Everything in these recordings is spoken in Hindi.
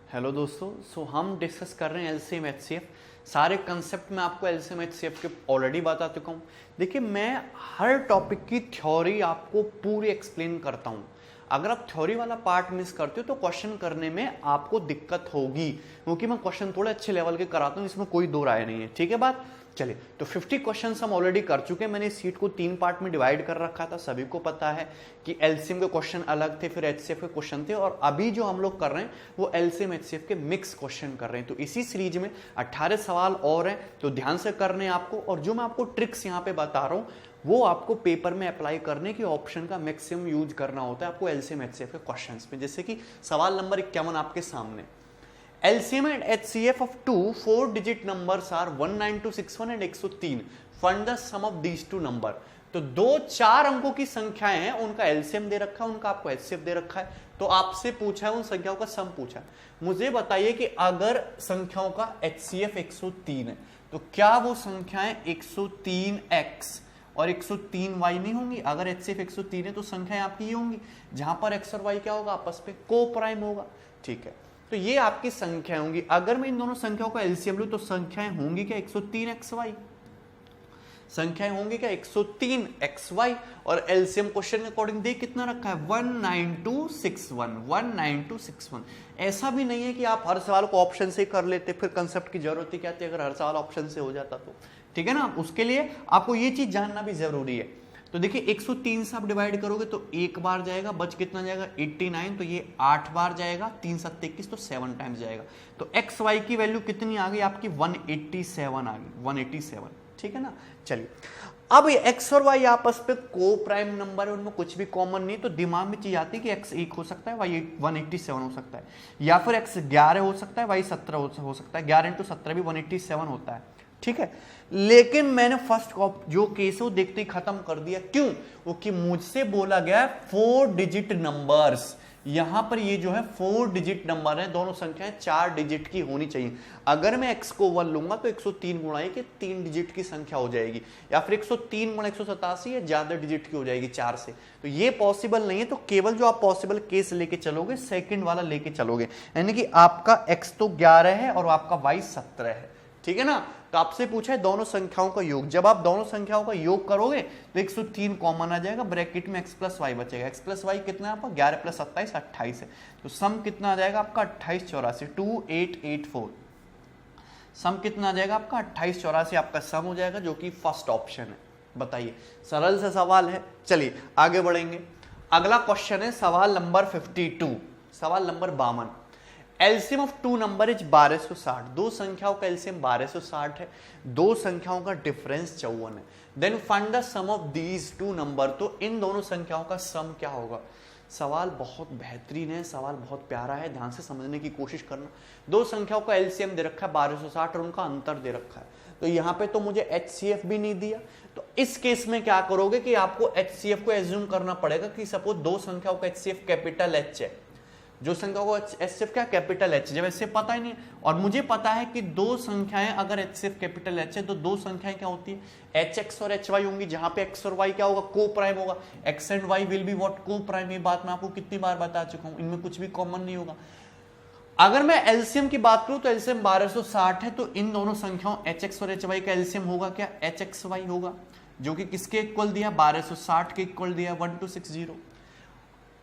हेलो दोस्तों, हम डिस्कस कर रहे हैं एलसीएम एचसीएफ। सारे कंसेप्ट में आपको एलसीएम एचसीएफ के ऑलरेडी बता चुका हूँ। देखिए, मैं हर टॉपिक की थ्योरी आपको पूरी एक्सप्लेन करता हूँ। अगर आप थ्योरी वाला पार्ट मिस करते हो तो क्वेश्चन करने में आपको दिक्कत होगी, क्योंकि मैं क्वेश्चन थोड़े अच्छे लेवल के कराता हूँ, इसमें कोई दो राय नहीं है। ठीक है बात? चलिए, तो 50 क्वेश्चन हम ऑलरेडी कर चुके हैं। मैंने इस सीट को 3 पार्ट में डिवाइड कर रखा था। सभी को पता है कि एलसीएम के क्वेश्चन अलग थे, फिर एचसीएफ के क्वेश्चन थे, और अभी जो हम लोग कर रहे हैं वो एलसीएम एचसीएफ के मिक्स क्वेश्चन कर रहे हैं। तो इसी सीरीज में 18 सवाल और हैं, तो ध्यान से करने हैं आपको। और जो मैं आपको ट्रिक्स यहाँ पे बता रहा हूँ वो आपको पेपर में अप्लाई करने की ऑप्शन का मैक्सिमम यूज करना होता है आपको एलसीएम एचसीएफ के क्वेश्चंस में। जैसे कि सवाल नंबर 51 आपके सामने, LCM and HCF of two 4-digit numbers are 19261 and 103. Find the sum of these two number. तो दो 4 अंकों की संख्याएं हैं, उनका LCM दे रखा है, उनका आपको HCF दे रखा है। तो आपसे पूछा है, उन संख्याओं का सम पूछा है। मुझे बताइए कि अगर संख्याओं का HCF 103 है तो क्या वो संख्याएं 103x और 103y नहीं होंगी? अगर HCF 103 है तो संख्याएं आपकी ये होंगी, जहां पर x और y क्या होगा? आपस में को प्राइम होगा। ठीक है, तो ये आपकी संख्या होंगी। अगर मैं इन दोनों संख्याओं का एलसीएम लूं तो संख्याएं होंगी क्या? 103xy। संख्याएं होंगी क्या? 103xy। और एलसीएम क्वेश्चन के अकॉर्डिंग देख कितना रखा है? 19261। ऐसा भी नहीं है कि आप हर सवाल को ऑप्शन से कर लेते, फिर कंसेप्ट की जरूरत ही क्या थी अगर हर सवाल ऑप्शन से हो जाता तो। ठीक है ना? उसके लिए आपको ये चीज जानना भी जरूरी है। तो देखिए, 103 से आप डिवाइड करोगे तो एक बार जाएगा, बच कितना जाएगा? 89। तो ये 8 बार जाएगा, 3 7 21, तो 7 टाइम्स जाएगा। तो एक्स वाई की वैल्यू कितनी आ गई आपकी? 187 आ गई, 187। ठीक है ना? चलिए, अब ये एक्स और वाई आपस पे को प्राइम नंबर है, उनमें कुछ भी कॉमन नहीं, तो दिमाग में चीज आती है कि एक्स 1 हो सकता है, वाई 187 हो सकता है, या फिर एक्स 11 हो सकता है, वाई 17 हो सकता है। 11 × 17 भी 187 होता है। ठीक है, लेकिन मैंने फर्स्ट जो केस है वो देखते ही खत्म कर दिया। क्यों? वो कि मुझसे बोला गया 4 डिजिट नंबर्स। यहां पर ये जो है 4 डिजिट नंबर है, दोनों संख्याएं 4 डिजिट की होनी चाहिए। अगर मैं x को 1 लूंगा तो 103 गुणा के 3 डिजिट की संख्या हो जाएगी, या फिर 103 गुणा 187 या ज्यादा डिजिट की हो जाएगी 4 से। तो ये पॉसिबल नहीं है। तो केवल जो आप पॉसिबल केस लेके चलोगे, सेकंड वाला लेके चलोगे, यानी कि आपका x तो 11 है और आपका y 17 है। ठीक है ना? तो आपसे पूछा है दोनों संख्याओं का योग। जब आप दोनों संख्याओं का योग करोगे तो 103 कॉमन आ जाएगा, ब्रैकेट में x प्लस वाई बचेगा। x प्लस वाई कितना है आपका? 11 + 27 28 है। तो सम कितना आ जाएगा आपका? 2884, 2884। सम कितना आ जाएगा आपका? 2884 आपका सम हो जाएगा, जो कि फर्स्ट ऑप्शन है। बताइए, सरल सा सवाल है। चलिए आगे बढ़ेंगे। अगला क्वेश्चन है सवाल नंबर 52, सवाल number 52। LCM of two number is 1260। दो संख्याओं का एलसीएम 1260 है, दो संख्याओं का डिफरेंस 54 है। Then find the sum of these two number. तो इन दोनों संख्याओं का सम क्या होगा? सवाल बहुत बेहतरीन है, सवाल बहुत प्यारा है, ध्यान से समझने की कोशिश करना। दो संख्याओं का एलसीएम दे रखा है 1260 और उनका अंतर दे रखा है। तो यहां पे तो मुझे एचसीएफ भी नहीं दिया। तो इस केस में क्या करोगे कि आपको एचसीएफ को एज्यूम करना पड़ेगा कि सपोज दो संख्याओं का एचसीएफ कैपिटल एच है, जो संख्या को एचसीएफ क्या? Capital H. जब एचसीएफ पता ही नहीं है और मुझे पता है कि दो संख्याएं अगर एचसीएफ कैपिटल एच है तो दो संख्याएं क्या होती है? एच एक्स और एच वाई होंगी, जहां पे एक्स और वाई क्या होगा? को प्राइम होगा। X and Y will be what? Coprime. ये बात मैं आपको कितनी बार बता चुका हूं, इनमें कुछ भी कॉमन नहीं होगा। अगर मैं एलसीएम की बात करूं तो एलसीएम 1260 है, तो इन दोनों संख्याओं एच एक्स और एच वाई का एलसीएम होगा क्या? एच एक्स वाई होगा, जो कि किसके इक्वल दिया? 1260 के इक्वल दिया, 1260।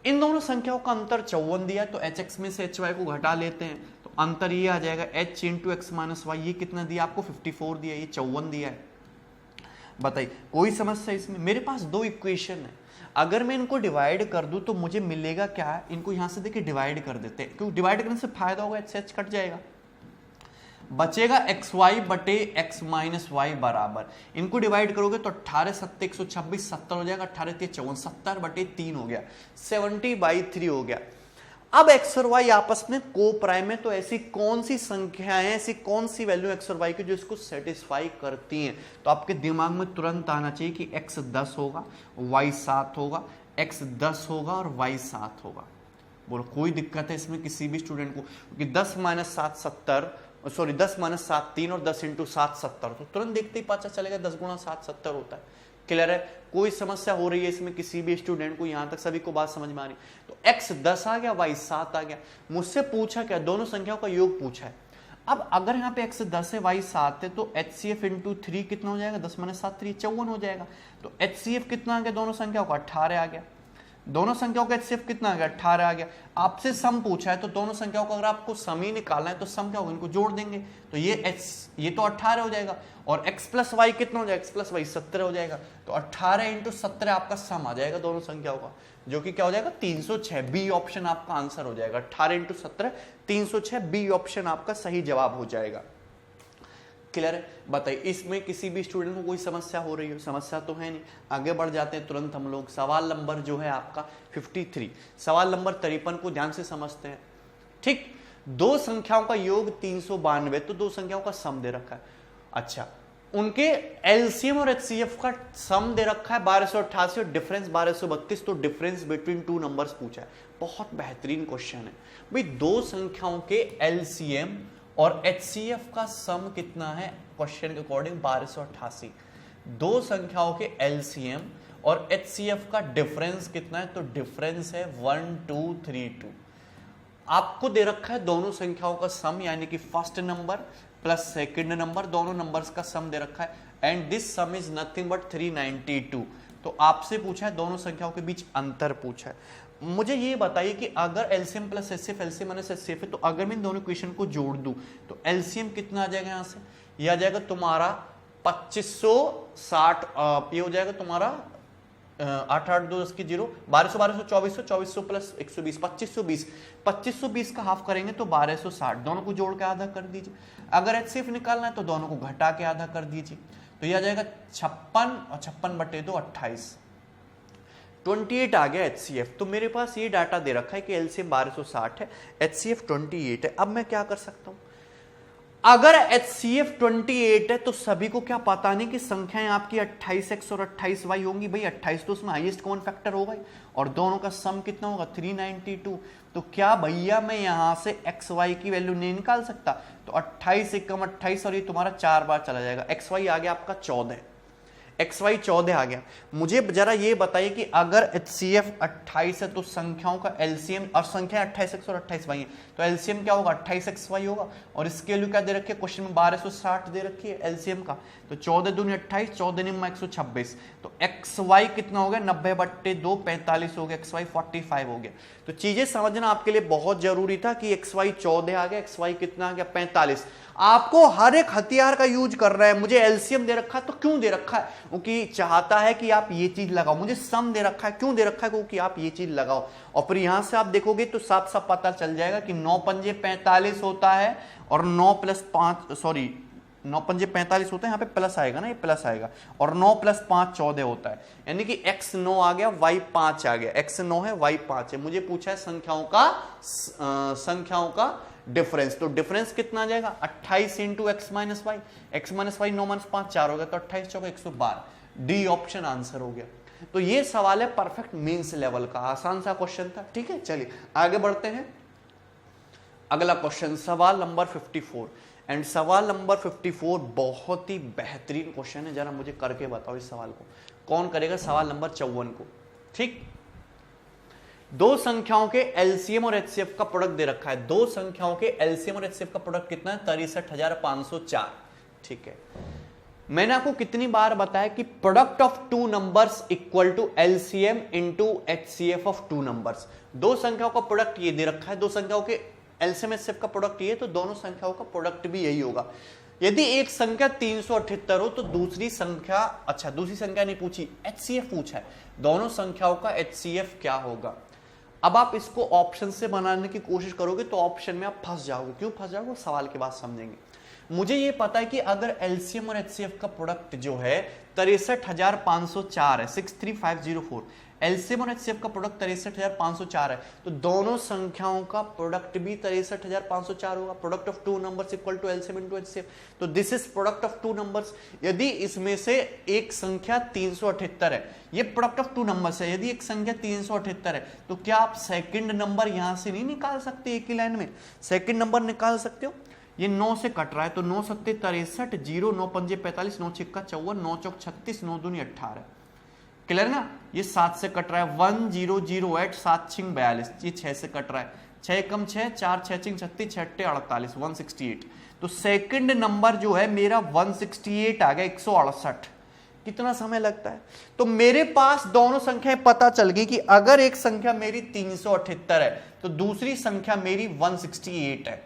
इन दोनों संख्याओं का अंतर 54 दिया, तो एच एक्स में से एच वाई को घटा लेते हैं तो अंतर ये आ जाएगा h × x - y। ये कितना दिया आपको? 54 दिया, ये 54 दिया है। बताइए, कोई समस्या इसमें? मेरे पास दो इक्वेशन है, अगर मैं इनको डिवाइड कर दूं तो मुझे मिलेगा क्या? इनको यहां से देखिए डिवाइड कर देते हैं, क्योंकि डिवाइड करने से फायदा होगा, एच कट जाएगा, बचेगा xy बटे x - y बराबर। इनको डिवाइड करोगे तो 18 7 126, 70 हो जाएगा, 18 3 54, 70 बटे 3 हो गया, 70/3 हो गया। अब x और y आपस में को प्राइम है, तो ऐसी कौन सी संख्याएं, ऐसी कौन सी वैल्यू x और y की जो इसको सेटिस्फाई करती हैं? तो आपके दिमाग में तुरंत आना चाहिए कि x 10 होगा, y 7 होगा, x 10 होगा और y 7 होगा। बोलो, कोई दिक्कत है इसमें किसी भी स्टूडेंट को? क्योंकि 10 - 7 70, सॉरी 10 - 7 3 और 10 × 7 70। तो तुरंत देखते ही पता चलेगा 10 × 7 70 होता है। क्लियर है? कोई समस्या हो रही है इसमें किसी भी स्टूडेंट को? यहां तक सभी को बात समझ में आ रही? तो x 10 आ गया, y 7 आ गया। मुझसे पूछा क्या? दोनों संख्याओं का योग पूछा है। अब अगर यहाँ पे x 10 है, y 7 है, तो HCF इंटू 3 कितना हो जाएगा? 10 माइनस 7 3 54 हो जाएगा। तो HCF कितना आ गया दोनों संख्याओं का? 18 आ गया। दोनों संख्याओं का HCF कितना आ गया? 18 आ गया। आपसे सम पूछा है तो दोनों संख्याओं का अगर आपको सम ही निकालना है तो सम क्या होगा? इनको जोड़ देंगे तो ये तो 18 हो जाएगा और x प्लस वाई कितना हो जाएगा? x प्लस वाई 17 हो जाएगा। तो 18 इंटू 17 आपका सम आ जाएगा दोनों संख्याओं का, जो कि क्या हो जाएगा? 306। बी ऑप्शन आपका आंसर हो जाएगा। 18 इंटू 17 306, बी ऑप्शन आपका सही जवाब हो जाएगा। क्लियर है? बताइए इसमें किसी भी स्टूडेंट को कोई समस्या हो रही हो? समस्या तो है नहीं। आगे बढ़ जाते हैं तुरंत हम लोग। सवाल नंबर जो है आपका 53, सवाल नंबर 53 को ध्यान से समझते हैं। ठीक, दो संख्याओं का योग 392, तो दो संख्याओं का सम दे रखा है। अच्छा, उनके एलसीएम और एचसीएफ का सम दे रखा है 1288 और डिफरेंस 1232, तो डिफरेंस बिटवीन टू नंबर्स पूछा है। बहुत बेहतरीन क्वेश्चन है भाई। दो संख्याओं के एलसीएम और एचसीएफ का सम कितना है? क्वेश्चन के अकॉर्डिंग 1288। दो संख्याओं के एलसीएम और एचसीएफ का डिफरेंस कितना है? तो डिफरेंस है 1232। आपको दे रखा है दोनों संख्याओं का सम, यानी कि first number plus second number, दोनों नंबर्स का सम दे रखा है, and this some is nothing but 392। तो आपसे पूछा है दोनों संख्याओं के बीच अंतर पूछा है। मुझे ये बताइए कि अगर LCM plus HCF, LCM minus HCF है, तो अगर मैं इन दोनों इक्वेशन को जोड़ दूं तो एलसीएम कितना आ जाएगा? यहां से ये आ जाएगा तुम्हारा 2560, ये हो जाएगा तुम्हारा 8 8 2 10 की 0, 1200 1200 2400 2400 प्लस 120 2520। 2520 का हाफ करेंगे तो 1260, दोनों को जोड़ के आधा कर दीजिए। अगर एचसीएफ निकालना है तो दोनों को घटा के आधा कर दीजिए, तो यह आ जाएगा 56 और 56 बटे 2 28, 28 आ गया एचसीएफ। तो मेरे पास ये डाटा दे रखा है कि एलसीएम 1260 है, एचसीएफ 28 है। अब मैं क्या कर सकता हूं? अगर HCF 28 है तो सभी को क्या पता नहीं कि संख्याएं आपकी 28x और 28y होंगी। भाई 28 तो उसमें हाईएस्ट कॉमन फैक्टर होगा और दोनों का सम कितना होगा? 392। तो क्या भैया मैं यहां से xy की वैल्यू नहीं निकाल सकता? तो 28 एकम 28 और ये तुम्हारा 4 बार चला जाएगा। xy आ गया आपका 14, xy 14 आ गया। मुझे जरा ये बताइए कि अगर HCF 28 है तो संख्याओं का एलसीएम, और संख्या 28x और 28y है, तो एलसीएम क्या होगा? 28xy होगा। और इसके लिए क्या दे रखी है क्वेश्चन में? 1260 दे रखी है एलसीएम का। तो 14 दूनी 28, 14 निम्मा 126। तो xy कितना हो गया? 90 बट्टे 2 45 हो गया, xy 45 हो गया। तो चीजें समझना आपके लिए बहुत जरूरी था कि xy 14 आ गया, xy कितना आ गया? 45। आपको हर एक हथियार का यूज कर रहा है। मुझे एलसीएम दे रखा है तो क्यों दे रखा है? क्योंकि चाहता है कि आप ये चीज लगाओ। मुझे सम दे रखा है, क्यों दे रखा है? क्योंकि आप ये चीज लगाओ। और फिर यहां से आप देखोगे तो साफ साफ पता चल जाएगा कि 9 पंजे 45 होता है और 9 प्लस 5, सॉरी 9 पंजे 45 होता है, यहाँ पे प्लस आएगा ना, ये प्लस आएगा, और 9 प्लस 5 14 होता है। यानी कि x 9 आ गया, y 5 आ गया। x 9 है, y 5 है। मुझे पूछा है संख्याओं का डिफरेंस। तो डिफरेंस कितना आ जाएगा? 28 into X minus Y, X minus Y 9 minus 5 4 हो गया, तो 28 चौका 112, डी ऑप्शन आंसर हो गया। तो ये सवाल है परफेक्ट मीन्स लेवल का, आसान सा क्वेश्चन था। ठीक है, चलिए आगे बढ़ते हैं। अगला क्वेश्चन सवाल नंबर 54, एंड सवाल नंबर 54 बहुत ही बेहतरीन क्वेश्चन है। जरा मुझे करके बताओ इस सवाल को। कौन करेगा? सवाल नंबर 54 को। ठीक, दो संख्याओं के एलसीएम और एचसीएफ का प्रोडक्ट दे रखा है। दो संख्याओं के एलसीएम और एचसीएफ का प्रोडक्ट कितना है? 63,504। ठीक है, मैंने आपको कितनी बार बताया कि product of two numbers equal to LCM into HCF of two numbers. दो संख्याओं का प्रोडक्ट ये दे रखा है, दो संख्याओं के एलसीएम एचसीएफ का प्रोडक्ट ये, तो दोनों संख्याओं का प्रोडक्ट भी यही होगा। यदि एक संख्या 378 हो तो दूसरी संख्या, अच्छा दूसरी संख्या नहीं पूछी, एचसीएफ पूछा है, दोनों संख्याओं का एचसीएफ क्या होगा। अब आप इसको ऑप्शन से बनाने की कोशिश करोगे तो ऑप्शन में आप फंस जाओगे। क्यों फंस जाओगे? सवाल के बाद समझेंगे। मुझे ये पता है कि अगर एलसीएम और एचसीएफ का प्रोडक्ट जो है 63,504 है, 63504, एलसीएम और एचसीएफ का प्रोडक्ट 63,504 है, तो दोनों संख्याओं का प्रोडक्ट भी 63,504 होगा। Product of two numbers equal to LCM into HCF, तो this is product of two numbers. यदि इसमें से एक संख्या 378 है, ये प्रोडक्ट ऑफ टू नंबर्स है, यदि एक संख्या 378 है, तो क्या आप सेकंड नंबर यहां से नहीं निकाल सकते? एक ही लाइन में सेकंड नंबर निकाल सकते हो। ये 9 से कट रहा है तो 9 सत्ते 63, 0 9 पंजे 45, 9 छिक्का 54, 9 चौक 36, 9 दूनी 18। क्लियर ना? ये 7 से कट रहा है 1008, 7 छिंग 42, ये 6 से कट रहा है 6 कम 6, 4 6 छिंग 36, 6 48, 168। तो सेकंड नंबर जो है मेरा 168 आ गया, 168। कितना समय लगता है? तो मेरे पास दोनों संख्याएं पता चल गई कि अगर एक संख्या मेरी 378 है तो दूसरी संख्या मेरी 168 है।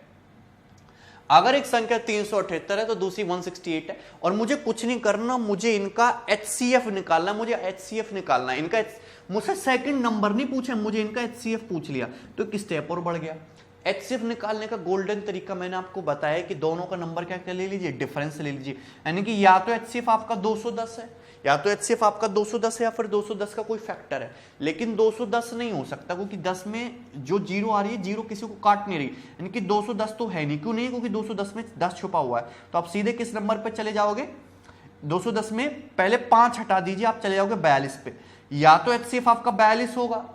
अगर एक संख्या 378 है तो दूसरी 168 है। और मुझे कुछ नहीं करना, मुझे इनका HCF निकालना, मुझे HCF निकालना है इनका। मुझसे सेकंड नंबर नहीं पूछा, मुझे इनका HCF पूछ लिया तो एक स्टेप और बढ़ गया। HCF निकालने का गोल्डन तरीका मैंने आपको बताया कि दोनों का नंबर क्या क्या ले लीजिए, डिफरेंस ले लीजिए। यानी कि या तो HCF आपका 210 है, या तो HCF आपका 210 है, या फिर 210 का कोई फैक्टर है। लेकिन 210 नहीं हो सकता क्योंकि 10 में जो जीरो आ रही है, जीरो किसी को काट नहीं रही, यानी कि 210 तो है नहीं। क्यों नहीं? क्योंकि 210 में 10 छुपा हुआ है। तो आप सीधे किस नंबर पे चले जाओगे? 210 में पहले 5 हटा दीजिए, आप चले जाओगे 42 पे। या तो HCF आपका 42 होगा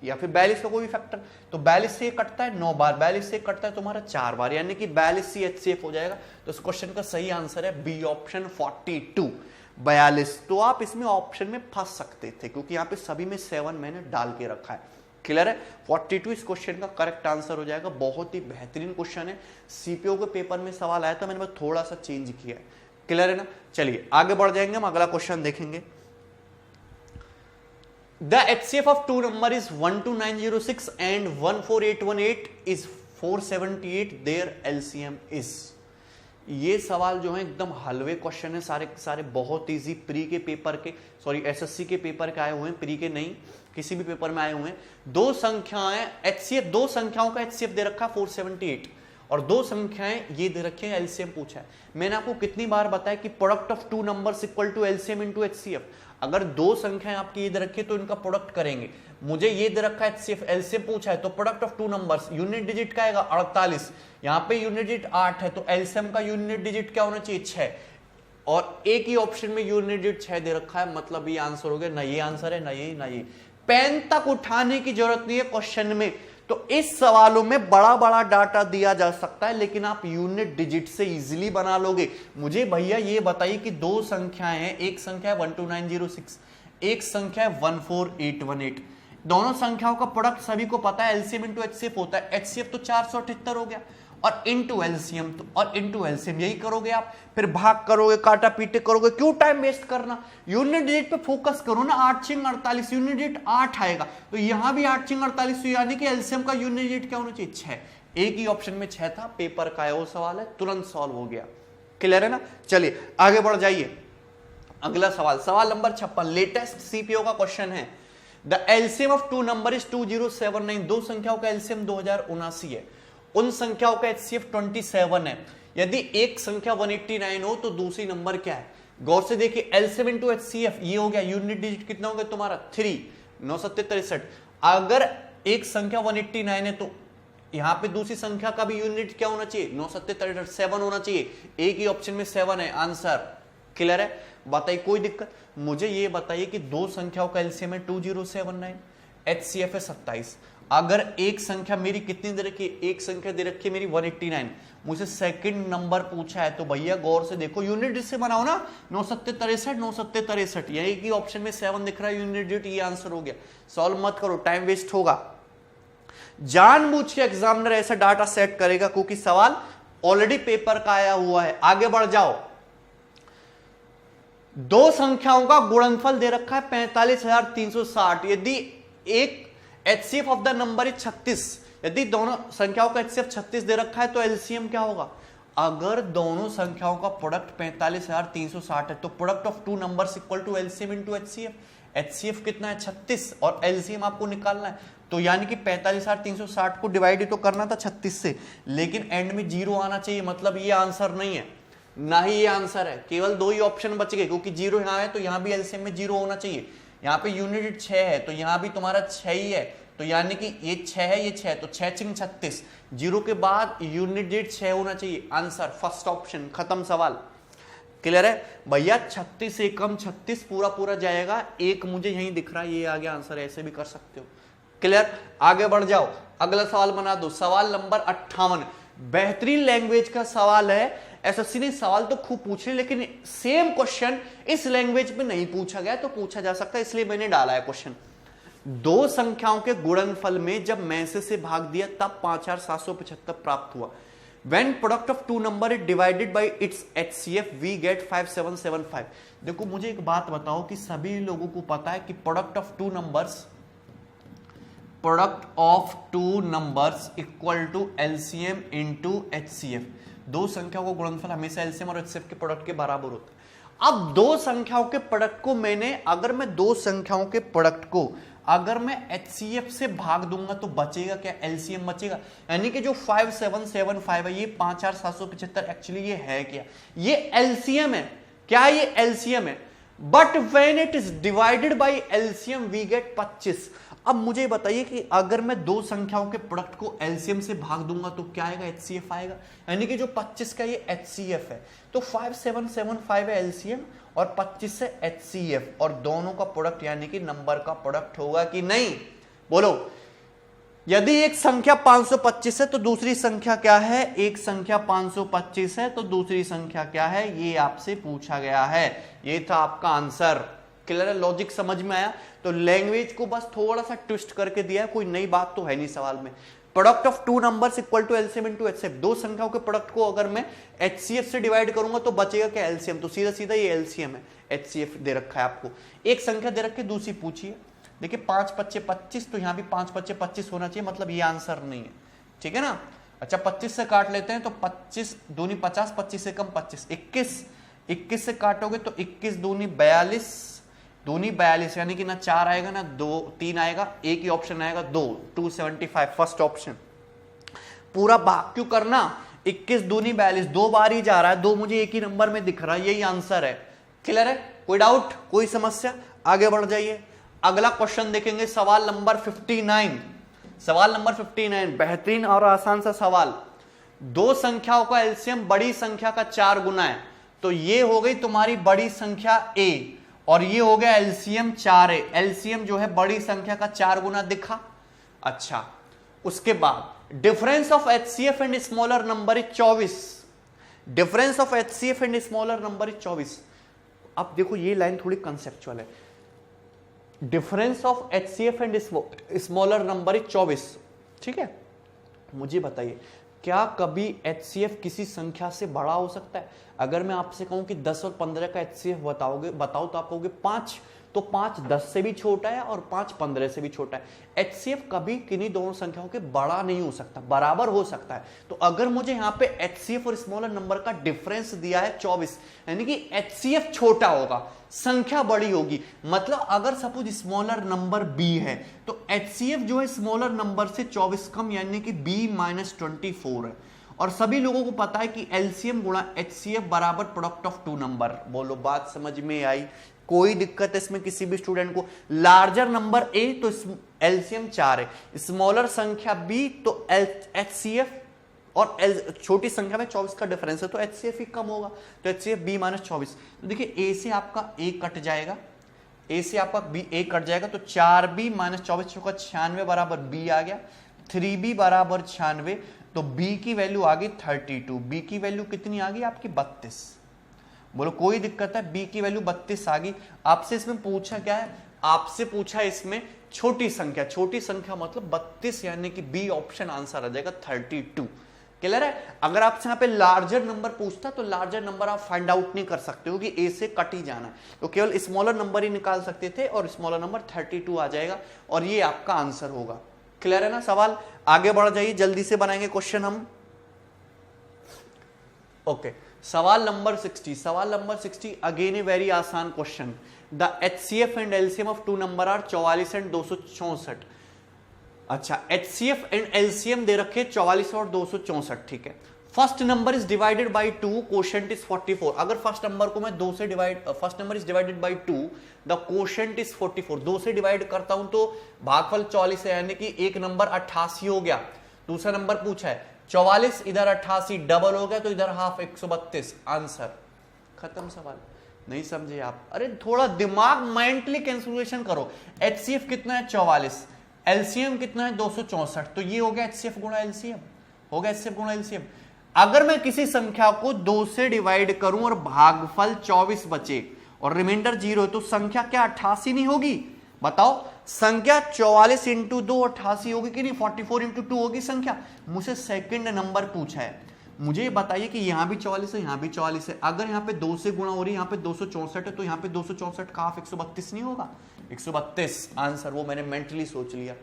या फिर 42 का कोई फैक्टर। तो 42 से कटता है 9 बार, 42 से कटता है तुम्हारा 4 बार, यानी कि 42 ही HCF हो जाएगा। तो इस क्वेश्चन का सही आंसर है बी ऑप्शन 42, 42। तो आप इसमें ऑप्शन में फंस सकते थे क्योंकि यहाँ पे सभी में 7 मैंने डाल के रखा है। क्लियर है? 42 इस क्वेश्चन का करेक्ट आंसर हो जाएगा। बहुत ही बेहतरीन क्वेश्चन है, सीपीओ के पेपर में सवाल आया था, मैंने बस थोड़ा सा चेंज किया है। क्लियर है ना? चलिए आगे बढ़ जाएंगे, हम अगला क्वेश्चन देखेंगे। The HCF of two number is 12906 and 14818 is 478. Their LCM is। ये सवाल जो है एकदम हलवे क्वेश्चन है, सारे सारे बहुत इजी, प्री के पेपर के, सॉरी एसएससी के पेपर के आए हुए हैं, प्री के नहीं, किसी भी पेपर में आए हुए हैं। दो संख्याएं HCF, दो संख्याओं का HCF दे रखा है 478 और दो संख्याएं ये दे रखे हैं, एलसीएम पूछा है। मैंने आपको कितनी बार बताया कि product of two numbers equal to LCM into HCF. अगर दो संख्याएं आपकी ये दे रखी है तो इनका प्रोडक्ट करेंगे। मुझे ये दे रखा है एचसीएफ, एलसीएम पूछा है, तो product of two numbers unit digit का आएगा 48, यहाँ पे यूनिट डिजिट 8 है, तो एलसीएम का यूनिट डिजिट क्या होना चाहिए 6, और एक ही ऑप्शन में यूनिट डिजिट 6 दे रखा है, मतलब ये आंसर हो गया। ना ये आंसर है, ना ये, ना ये। पेन तक उठाने की जरूरत नहीं है क्वेश्चन में। तो इस सवालों में बड़ा बड़ा डाटा दिया जा सकता है, लेकिन आप यूनिट डिजिट से इजीली बना लोगे। मुझे भैया ये बताइए कि दो संख्याएं हैं, एक संख्या है 12906, एक संख्या है 14818। दोनों संख्याओं का प्रोडक्ट सभी को पता है, एलसीएम इनटू एचसीएफ होता है। एचसीएफ तो 478 हो गया, और इनटू एलसीएम तो, और इनटू एलसीएम यही करोगे आप। फिर भाग करोगे, काटा पीटे करोगे, क्यों टाइम वेस्ट करना। यूनिट डिजिट पे फोकस करो ना। 8 6 48, यूनिट डिजिट 8 आएगा, तो यहां भी 8 6 48, यानी कि एलसीएम का यूनिट डिजिट क्या होना चाहिए 6। एक ही ऑप्शन में 6 था, पेपर का है वो सवाल है, तुरंत सॉल्व हो गया। क्लियर है ना? चलिए आगे बढ़ जाइए। अगला सवाल, सवाल नंबर 56, लेटेस्ट सीपीओ का क्वेश्चन है। The LCM of two number is 2079। दो संख्याओं का एलसीएम 2079 है। उन संख्याओं का एचसीएफ 27 है। यदि एक संख्या 189 हो तो दूसरी नंबर क्या है? गौर से देखिए, एलसीएम इनटू एचसीएफ ये हो गया, यूनिट डिजिट कितना हो गया तुम्हारा 3, 9 7 63। अगर एक संख्या 189 है तो यहां पे दूसरी संख्या का भी यूनिट क्या होना चाहिए 9 7 63, 7 होना चाहिए। एक ही ऑप्शन में 7 है आंसर। क्लियर है? बताइए कोई दिक्कत? मुझे ये बताइए कि दो संख्याओं का एलसीएम है 2079, एचसीएफ है 27। अगर एक संख्या मेरी कितनी दे रखी है? एक संख्या दे रखी है मेरी 189, मुझे सेकंड नंबर पूछा है, तो भैया गौर से देखो, यूनिट डिजिट से बनाओ ना। 9 7 63, 9 7 63, यही की ऑप्शन में 7 दिख रहा है यूनिट डिजिट, ये आंसर हो गया। सॉल्व मत करो, टाइम वेस्ट होगा। जानबूझ के एग्जामिनर ऐसा डाटा सेट करेगा क्योंकि सवाल ऑलरेडी पेपर का आया हुआ है। आगे बढ़ जाओ। दो संख्याओं का गुणनफल दे रखा है 45,360। यदि एक HCF of the number is 36, यदि दोनों संख्याओं का एचसीएफ 36 दे रखा है तो एलसीएम क्या होगा? अगर दोनों संख्याओं का प्रोडक्ट 45,360 है तो product of two numbers equal to LCM into HCF. HCF कितना है 36 और एलसीएम आपको निकालना है, तो यानी कि 45,360 को डिवाइड तो करना था 36 से, लेकिन एंड में 0 आना चाहिए, मतलब ये आंसर नहीं है, ना ही ये आंसर है। केवल दो ही ऑप्शन बच गए, क्योंकि 0 यहां है तो यहां भी एलसीएम में 0 होना चाहिए। यहाँ पे यूनिट 6 है तो यहाँ भी तुम्हारा 6 ही है, तो यानी कि ये 6 है, ये 6, तो 6 6 36, 0 के बाद यूनिट डिजिट 6 होना चाहिए। आंसर फर्स्ट ऑप्शन, खत्म सवाल। क्लियर है भैया? 36 से कम 36 पूरा पूरा जाएगा। एक मुझे यहीं दिख रहा है, ये आ गया आंसर, ऐसे भी कर सकते हो। क्लियर? आगे बढ़ जाओ, अगला सवाल बना दो। सवाल नंबर 58, बेहतरीन लैंग्वेज का सवाल है। एसएससी ने सवाल तो खूब पूछे, लेकिन सेम क्वेश्चन इस लैंग्वेज में नहीं पूछा गया, तो पूछा जा सकता है, इसलिए मैंने डाला है क्वेश्चन। दो संख्याओं के गुणनफल में जब मैं से भाग दिया तब 5775 प्राप्त हुआ। When product of two number is divided by its HCF we get 5775। देखो मुझे एक बात बताओ कि सभी लोगों को पता है कि product of two numbers equal to LCM into HCF। दो संख्याओं का गुणनफल हमेशा एलसीएम और HCF के प्रोडक्ट के बराबर होता है। अब दो संख्याओं के प्रोडक्ट को अगर मैं HCF से भाग दूंगा तो बचेगा क्या? LCM बचेगा। यानी कि जो 5775 है, ये 5775 एक्चुअली ये है क्या? ये LCM है। क्या ये LCM है? But when it is divided by LCM we get 25। अब मुझे बताइए कि अगर मैं दो संख्याओं के प्रोडक्ट को LCM से भाग दूंगा तो क्या आएगा? HCF आएगा। यानी कि जो 25 का ये HCF है, तो 5775 है LCM और 25 से HCF, और दोनों का प्रोडक्ट यानी कि नंबर का प्रोडक्ट होगा कि नहीं? बोलो। यदि एक संख्या 525 है तो दूसरी संख्या क्या है? एक संख्या 525 है तो दूसरी संख्या क्या है? ये आपसे पूछा गया है। ये था आपका आंसर। क्लियर है? लॉजिक समझ में आया? तो लैंग्वेज को बस थोड़ा सा ट्विस्ट करके दिया है, कोई नई बात तो है नहीं सवाल में। Product of two numbers equal to LCM into HCF. दो संख्याओं के प्रोडक्ट को अगर मैं एचसीएफ से डिवाइड करूंगा तो बचेगा क्या? एलसीएम। तो सीधा सीधा ये एलसीएम है। एचसीएफ दे रखा है आपको, एक संख्या दे रखी है, दूसरी पूछिए। देखिए 5 5 25, तो यहां भी 5 5 25 होना चाहिए, मतलब ये आंसर नहीं है। ठीक है ना? अच्छा 25 से काट लेते हैं तो 25 दूनी 50, 25 से कम 25, 21 से काटोगे तो 21 दूनी 42 यानी कि ना 4 आएगा ना 3 आएगा, एक ही ऑप्शन आएगा 275 फर्स्ट ऑप्शन। पूरा भाग क्यों करना? 21 दूनी 42, 2 बार ही जा रहा है, 2 मुझे एक ही नंबर में दिख रहा है, यही आंसर है। क्लियर है? कोई डाउट, कोई समस्या? आगे बढ़ जाइए। अगला क्वेश्चन देखेंगे, सवाल नंबर 59। सवाल नंबर 59 बेहतरीन और आसान सा सवाल। दो संख्याओं का एलसीएम बड़ी संख्या का 4 गुना है, तो ये हो गई तुम्हारी बड़ी संख्या A और ये हो गया एलसीएम 4A। एलसीएम जो है बड़ी संख्या का 4 गुना दिखा। अच्छा उसके बाद difference of HCF and smaller number is 24। Difference of HCF and smaller number is 24। अब देखो ये लाइन थोड़ी कंसेप्चुअल है। Difference of HCF and smaller number is 24। ठीक है, मुझे बताइए क्या कभी HCF किसी संख्या से बड़ा हो सकता है? अगर मैं आपसे कहूं कि 10 और 15 का HCF बताओ तो आप कहोगे 5, तो 5 10 से भी छोटा है और 5 15 से भी छोटा है। HCF कभी किन्हीं दोनों संख्याओं के बड़ा नहीं हो सकता, बराबर हो सकता है। तो अगर मुझे यहाँ पे HCF और स्मॉलर नंबर का डिफरेंस दिया है 24, यानी कि HCF छोटा होगा, संख्या बड़ी होगी। मतलब अगर सपोज स्मॉलर नंबर B है तो HCF जो है स्मॉलर नंबर से 24 कम, यानी कि B-24 है। और सभी लोगों को पता है कि LCM गुणा HCF बराबर प्रोडक्ट ऑफ टू नंबर। बोलो बात समझ में आई? कोई दिक्कत है इसमें किसी भी स्टूडेंट को? लार्जर नंबर A तो LCM 4 है, स्मॉलर संख्या B तो HCF और छोटी संख्या में 24 का डिफरेंस है तो HCF ही कम होगा, तो HCF B-24। तो देखिए A से आपका A कट जाएगा, A से आपका B A कट जाएगा, तो 4B-24 का 96 बराबर B आ गया। 3B बराबर 96, तो B की वैल्यू आ गई 32। B की वैल्यू कितनी आ गई आपकी? 32। बोलो कोई दिक्कत है? B की वैल्यू 32 आ गई। आपसे इसमें पूछा क्या है? आपसे पूछा इसमें छोटी संख्या। छोटी संख्या मतलब 32, यानी कि B ऑप्शन आंसर आ जाएगा 32। क्लियर है? अगर आपसे यहाँ पे लार्जर नंबर पूछता तो लार्जर नंबर आप फाइंड आउट नहीं कर सकते हो कि A से कट ही जाना है, तो केवल स्मॉलर नंबर ही निकाल सकते थे और स्मॉलर नंबर 32 आ जाएगा और ये आपका आंसर होगा। क्लियर है ना? सवाल आगे बढ़ जाइए, जल्दी से बनाएंगे क्वेश्चन हम। ओके, सवाल नंबर 60। सवाल नंबर 60 अगेन ए वेरी आसान question. The HCF and LCM of two number are 44 and 264। अच्छा HCF एंड LCM दे रखे 44 और 264। ठीक है, first number is divided bye 2, quotient is 44। अगर फर्स्ट नंबर को मैं 2 से first number is divided bye 2, the quotient is 44। 2 से डिवाइड करता हूं तो भागफल 44 है, यानी कि एक नंबर 88 हो गया। दूसरा नंबर पूछा है 44, इधर 88 डबल हो गया, तो इधर हाफ 132। आंसर खत्म। सवाल नहीं समझे आप? अरे थोड़ा दिमाग मेंटली कैलकुलेशन करो। HCF कितना है? 44। LCM कितना है? 264। तो ये हो गया HCF गुणा LCM, हो गया HCF गुणा LCM। अगर मैं किसी संख्या को 2 से डिवाइड करूं और भागफल 24 बचे और रिमाइंडर 0 तो संख्या क्या 88 नहीं होगी? बताओ, संख्या 44 इंटू 2 88 होगी कि नहीं? 44 इंटू 2 होगी संख्या। मुझसे सेकंड नंबर पूछा है, मुझे बताइए कि यहां भी 44 है, यहां भी 44 है, अगर यहां पे 2 से गुणा हो रही है, यहां पे 264 है, तो यहां पे 264 का हाफ 132 नहीं होगा? 132 आंसर, वो मैंने मेंटली सोच लिया।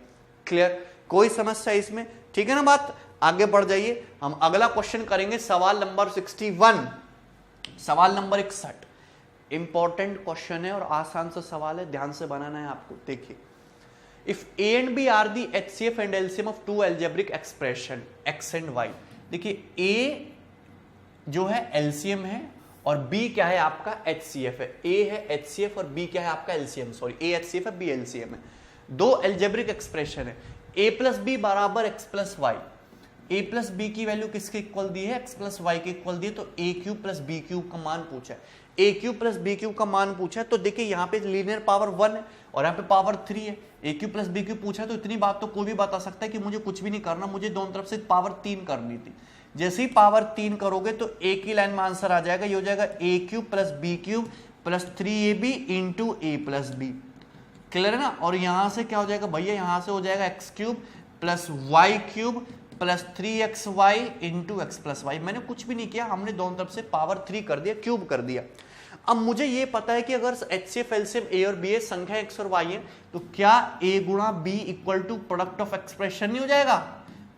क्लियर? कोई समस्या इसमें? ठीक है ना बात? आगे बढ़ जाइए, हम अगला क्वेश्चन करेंगे, सवाल नंबर 61, सवाल नंबर 61। इंपॉर्टेंट क्वेश्चन है और आसान सा सवाल है, ध्यान से बनाना है आपको। देखिए, if A and B are the HCF and LCM of two algebraic expression x and y। देखिए, A जो है LCM है और B क्या है आपका HCF है। A है HCF और B क्या है आपका LCM, सॉरी A HCF है B LCM है। दो एल्जेब्रिक एक्सप्रेशन है, A प्लस बी बराबर x plus Y. A plus B की वैल्यू किसके इक्वल दी है? x प्लस वाई के इक्वल दी है, तो a cube plus B cube का मान पूछा है। a cube plus B cube का मान पूछा है, तो देखिए यहाँ पे लीनियर पावर 1 है और यहाँ पे पावर 3 है। a cube plus B cube पूछा है, तो इतनी बात तो कोई भी बता सकता है कि मुझे कुछ भी नहीं करना, मुझे दोनों तरफ से पावर 3 करनी थी। जैसे ही पावर 3 करोगे तो एक ही लाइन में आंसर आ जाएगा, ये हो जाएगा a cube plus B cube plus 3ab into a plus B. Clear है ना? और यहां से क्या हो जाएगा भैया? यहां से हो जाएगा X cube plus Y cube plus 3xy into X plus Y. मैंने कुछ भी नहीं किया, हमने दोनों तरफ से पावर 3 कर दिया, क्यूब कर दिया। अब मुझे ये पता है कि अगर HCF LCM A और B है, संख्या x और y है, तो क्या a गुणा b equal to product of expression नहीं हो जाएगा?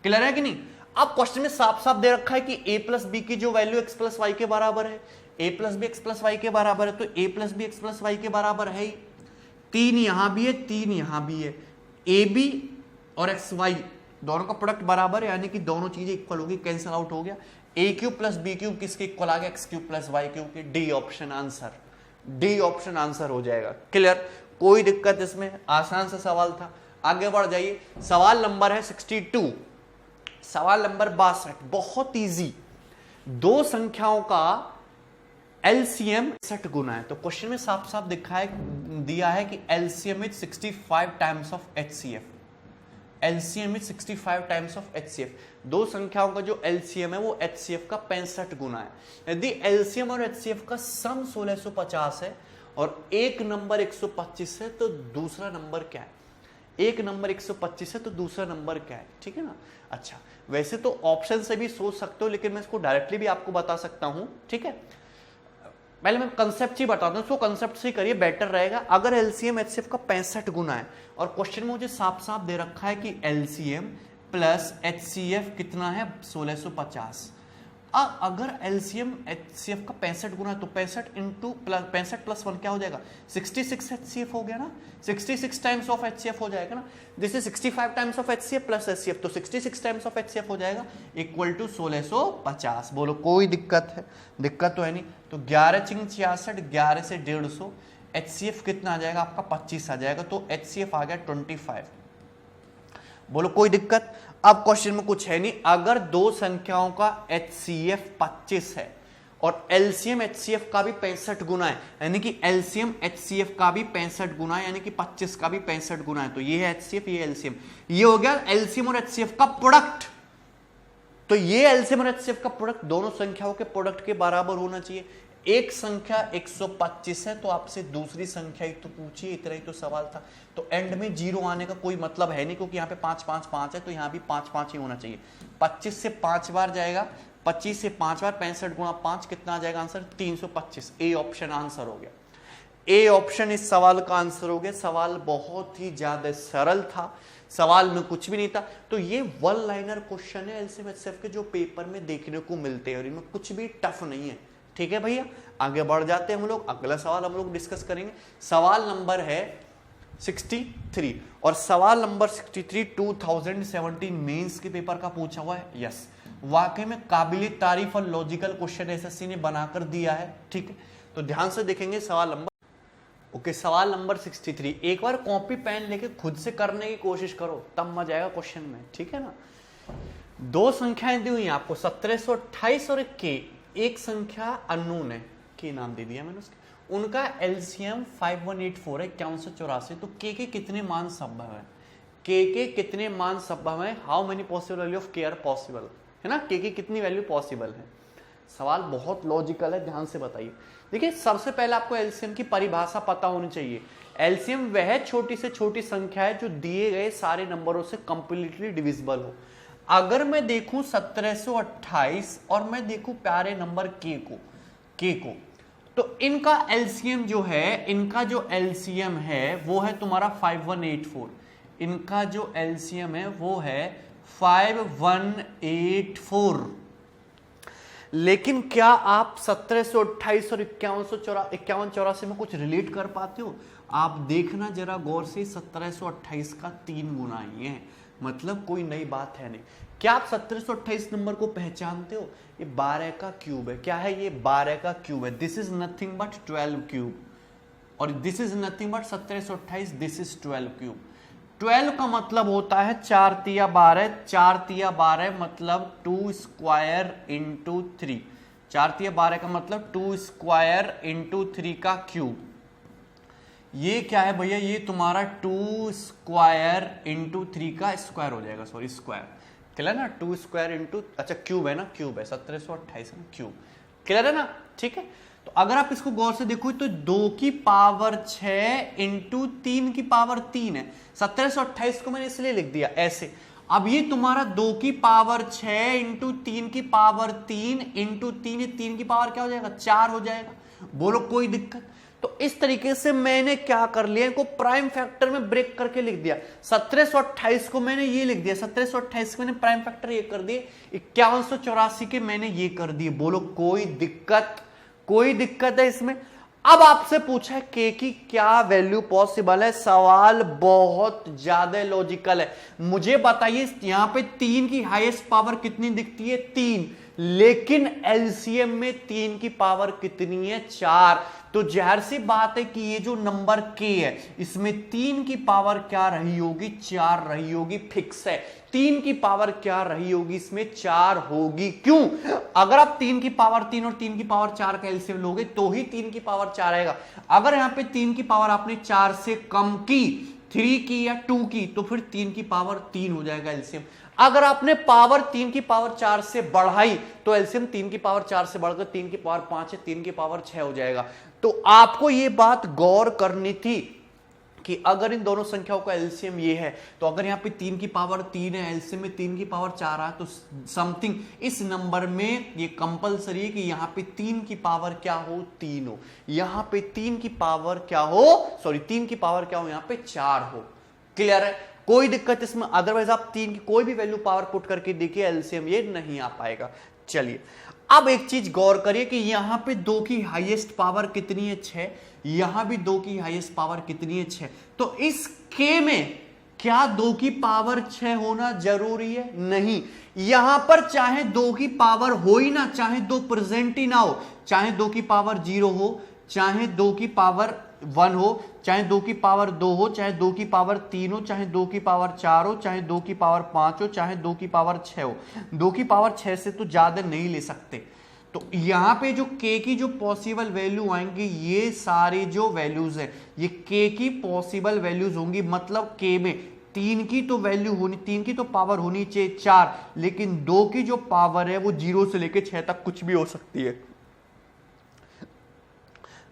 क्लियर है कि नहीं? अब क्वेश्चन में साफ साफ दे रखा है कि a प्लस बी की जो वैल्यू x प्लस वाई के बराबर है, a plus B X plus Y के बराबर है, तो a plus B X plus Y के बराबर है ही। 3 यहां भी है, 3 यहां भी है, ए बी और एक्स वाई दोनों का प्रोडक्ट बराबर है, यानी कि दोनों चीजें इक्वल होगी, कैंसिल आउट हो गया। A cube plus B cube किसके इक्वल आ गया? X cube plus Y cube के। D option answer, D option answer हो जाएगा। क्लियर? कोई दिक्कत इसमें? आसान सा सवाल था। आगे बढ़ जाइए, सवाल नंबर है 62, सवाल नंबर 62, बहुत इजी। दो संख्याओं का LCM 60 गुना है, तो क्वेश्चन में साफ साफ दिया है कि LCM is 65 times of HCF। LCM is 65 times of HCF। दो संख्याओं का जो LCM है वो HCF का 65 गुना है। यदि LCM और HCF का सम 1650 है और एक नंबर 125 है, तो दूसरा नंबर क्या है? एक नंबर 125 है तो दूसरा नंबर क्या है? ठीक है ना? अच्छा, वैसे तो ऑप्शन से भी सोच सकते हो, लेकिन मैं इसको डायरेक्टली भी आपको बता सकता हूं। ठीक है, पहले मैं कंसेप्ट ही बताता हूं, इसको कंसेप्ट से करिए, बेटर रहेगा। अगर LCM HCF का 65 गुना है और क्वेश्चन में मुझे साफ साफ दे रखा है कि LCM प्लस HCF कितना है? 1650। अब अगर LCM HCF का 65 गुना है तो 65 इंटू 65 प्लस 1 क्या हो जाएगा? 66 HCF हो गया ना, 66 टाइम्स ऑफ HCF हो जाएगा ना। This is 65 times of HCF plus HCF, तो 66 टाइम्स ऑफ HCF हो जाएगा इक्वल टू 1650। बोलो कोई दिक्कत है? दिक्कत तो है नहीं। तो 11 चिंग 66, 11 से 150, HCF कितना आ जाएगा आपका? 25 आ जाएगा, तो HCF आ गया 25। बोलो कोई दिक्कत? अब क्वेश्चन में कुछ है नहीं। अगर दो संख्याओं का HCF 25 है और LCM HCF का भी 65 गुना है, यानी कि LCM HCF का भी 65 गुना है, यानी कि 25 का भी 65 गुना है, तो ये है HCF, ये LCM। ये हो गया LCM और HCF का प्रोडक्ट। तो ये LCM और HCF का प्रोडक्ट दोनों संख्याओं के प्रोडक्ट के बराबर होना चाहिए। एक संख्या 125 है तो आपसे दूसरी संख्या ही तो पूछिए, इतना ही तो सवाल था। तो एंड में 0 आने का कोई मतलब है नहीं, क्योंकि यहाँ पे 5 5 5 है, तो यहाँ भी 5 5 ही होना चाहिए। 25 से 5 बार जाएगा, 25 से 5 बार, 65 गुणा 5 कितना आ जाएगा आंसर? 325। ए ऑप्शन आंसर हो गया। ए ऑप्शन इस सवाल का आंसर हो गया। सवाल बहुत ही ज्यादा सरल था, सवाल में कुछ भी नहीं था। तो ये वन लाइनर क्वेश्चन है LCM HCF के, जो पेपर में देखने को मिलते हैं और इनमें कुछ भी टफ नहीं है। ठीक है भैया, आगे बढ़ जाते हैं हम लोग। अगला सवाल हम लोग डिस्कस करेंगे। सवाल नंबर है 63, और सवाल नंबर 63 2017 मेंस के पेपर का पूछा हुआ है। यस, वाकई में काबिल तारीफ और लॉजिकल क्वेश्चन एसएससी ने बनाकर दिया है। ठीक है, तो ध्यान से देखेंगे सवाल नंबर। ओके, सवाल नंबर 63। एक बार कॉपी पेन लेके खुद से करने की कोशिश करो, तब मजा आएगा क्वेश्चन में। ठीक है ना? दो संख्याएं दी हुई हैं आपको, 1728 और एक संख्या अननोन है, के नाम दे दिया मैंने उसके। उनका LCM 5184 है, 5184। तो के कितने मान संभव है? के कितने मान संभव है? How many possible value of के आर पॉसिबल? है ना, के की कितनी वैल्यू पॉसिबल है। सवाल बहुत लॉजिकल है, ध्यान से बताइए। देखिए सबसे पहले आपको एलसीएम की परिभाषा पता होनी चाहिए। एलसीएम वह छोटी से छोटी संख्या है जो दिए गए सारे नंबरों से कंप्लीटली डिविजिबल हो। अगर मैं देखूं 1728 और मैं देखूं प्यारे नंबर के को, तो इनका एलसीएम जो है, इनका जो एलसीएम है वो है तुम्हारा 5184। इनका जो एलसीएम है वो है 5184। लेकिन क्या आप 1728 और 5184 में कुछ रिलेट कर पाते हो? आप देखना जरा गौर से, 1728 का 3 गुना ही है, मतलब कोई नई बात है नहीं। क्या आप 1728 नंबर को पहचानते हो? ये 12 का क्यूब है। क्या है ये? 12 का क्यूब है। This is nothing but 12 cube, और this is nothing but 1728, this is 12 cube. 12 का मतलब होता है 4 तिया 12, 4 तिया 12 मतलब 2 स्क्वायर इंटू 3। 4 तिया 12 का मतलब 2 स्क्वायर इंटू 3 का क्यूब। ये क्या है भैया? ये तुम्हारा 2 स्क्वायर इंटू 3 का स्क्वायर हो जाएगा, सॉरी स्क्वायर, क्लियर ना? 2 स्क्वायर इंटू, अच्छा क्यूब है ना, क्यूब है 1728 ना, क्यूब, क्लियर है ना? ठीक है। तो अगर आप इसको गौर से देखो तो 2 की पावर 6 इंटू 3 की पावर 3 है। 1728 को मैंने इसलिए लिख दिया ऐसे। अब ये तुम्हारा 2 की पावर 6 इंटू 3 की पावर 3 इंटू 3 की पावर क्या हो जाएगा? 4 हो जाएगा। बोलो कोई दिक्कत? तो इस तरीके से मैंने क्या कर लिया, इनको प्राइम फैक्टर में ब्रेक करके लिख दिया। 1728 को मैंने ये लिख दिया, 1728 को मैंने प्राइम फैक्टर ये कर दिए, 5184 के मैंने ये कर दिए। बोलो कोई दिक्कत? कोई दिक्कत है इसमें? अब आपसे पूछा है के की क्या वैल्यू पॉसिबल है। सवाल बहुत ज्यादा लॉजिकल है। मुझे बताइए यहां पे 3 की हाईएस्ट पावर कितनी दिखती है? 3, लेकिन एलसीएम में 3 की पावर कितनी है? 4। तो जाहिर सी बात है कि ये जो नंबर के है इसमें 3 की पावर क्या रही होगी? 4 रही होगी, फिक्स है। 3 की पावर क्या रही होगी? इसमें 4 होगी। क्यों? अगर आप 3 की पावर 3 और 3 की पावर 4 का एलसीएम लोगे तो ही 3 की पावर 4 आएगा। अगर यहां पे 3 की पावर आपने 4 से कम की, 3 की या 2 की, तो फिर 3 की पावर 3 हो जाएगा एलसीएम। अगर आपने पावर 3 की पावर 4 से बढ़ाई तो एलसीएम 3 की पावर 4 से बढ़कर 3 की पावर 5 है, 3 की पावर 6 हो जाएगा। तो आपको यह बात गौर करनी थी कि अगर इन दोनों संख्याओं का एलसीएम ये है, तो अगर यहां पे 3 की पावर 3 है, एलसीएम में 3 की पावर 4 है, तो समथिंग इस नंबर में ये कंपलसरी है कि यहां पे 3 की पावर क्या हो? 3 हो। यहां पे 3 की पावर क्या हो? सॉरी 3 की पावर क्या हो? यहां पे 4 हो। क्लियर है? कोई दिक्कत इसमें? अदरवाइज आप 3 की कोई भी वैल्यू पावर पुट करके देखिए, एलसीएम ये नहीं आ पाएगा। चलिए अब एक चीज गौर करिए कि यहां पे 2 की हाईएस्ट पावर कितनी है? 6। यहां भी 2 की हाईएस्ट पावर कितनी है? 6। तो इस के में क्या 2 की पावर 6 होना जरूरी है? नहीं। यहां पर चाहे 2 की पावर हो ही ना, चाहे 2 प्रेजेंट ही ना हो, चाहे 2 की पावर 0 हो, चाहे 2 की पावर 1 हो, चाहे 2 की पावर 2 हो, चाहे 2 की पावर 3 हो, चाहे 2 की पावर 4 हो, चाहे 2 की पावर 5 हो, चाहे 2 की पावर 6 हो। 2 की पावर 6 से तो ज्यादा नहीं ले सकते। तो यहां पे जो के की जो पॉसिबल वैल्यू आएंगी, ये सारी जो वैल्यूज है ये के की पॉसिबल वैल्यूज होंगी। मतलब के में 3 की तो वैल्यू होनी, 3 की तो पावर होनी चाहिए 4, लेकिन 2 की जो पावर है वो 0 से लेकर 6 तक कुछ भी हो सकती है।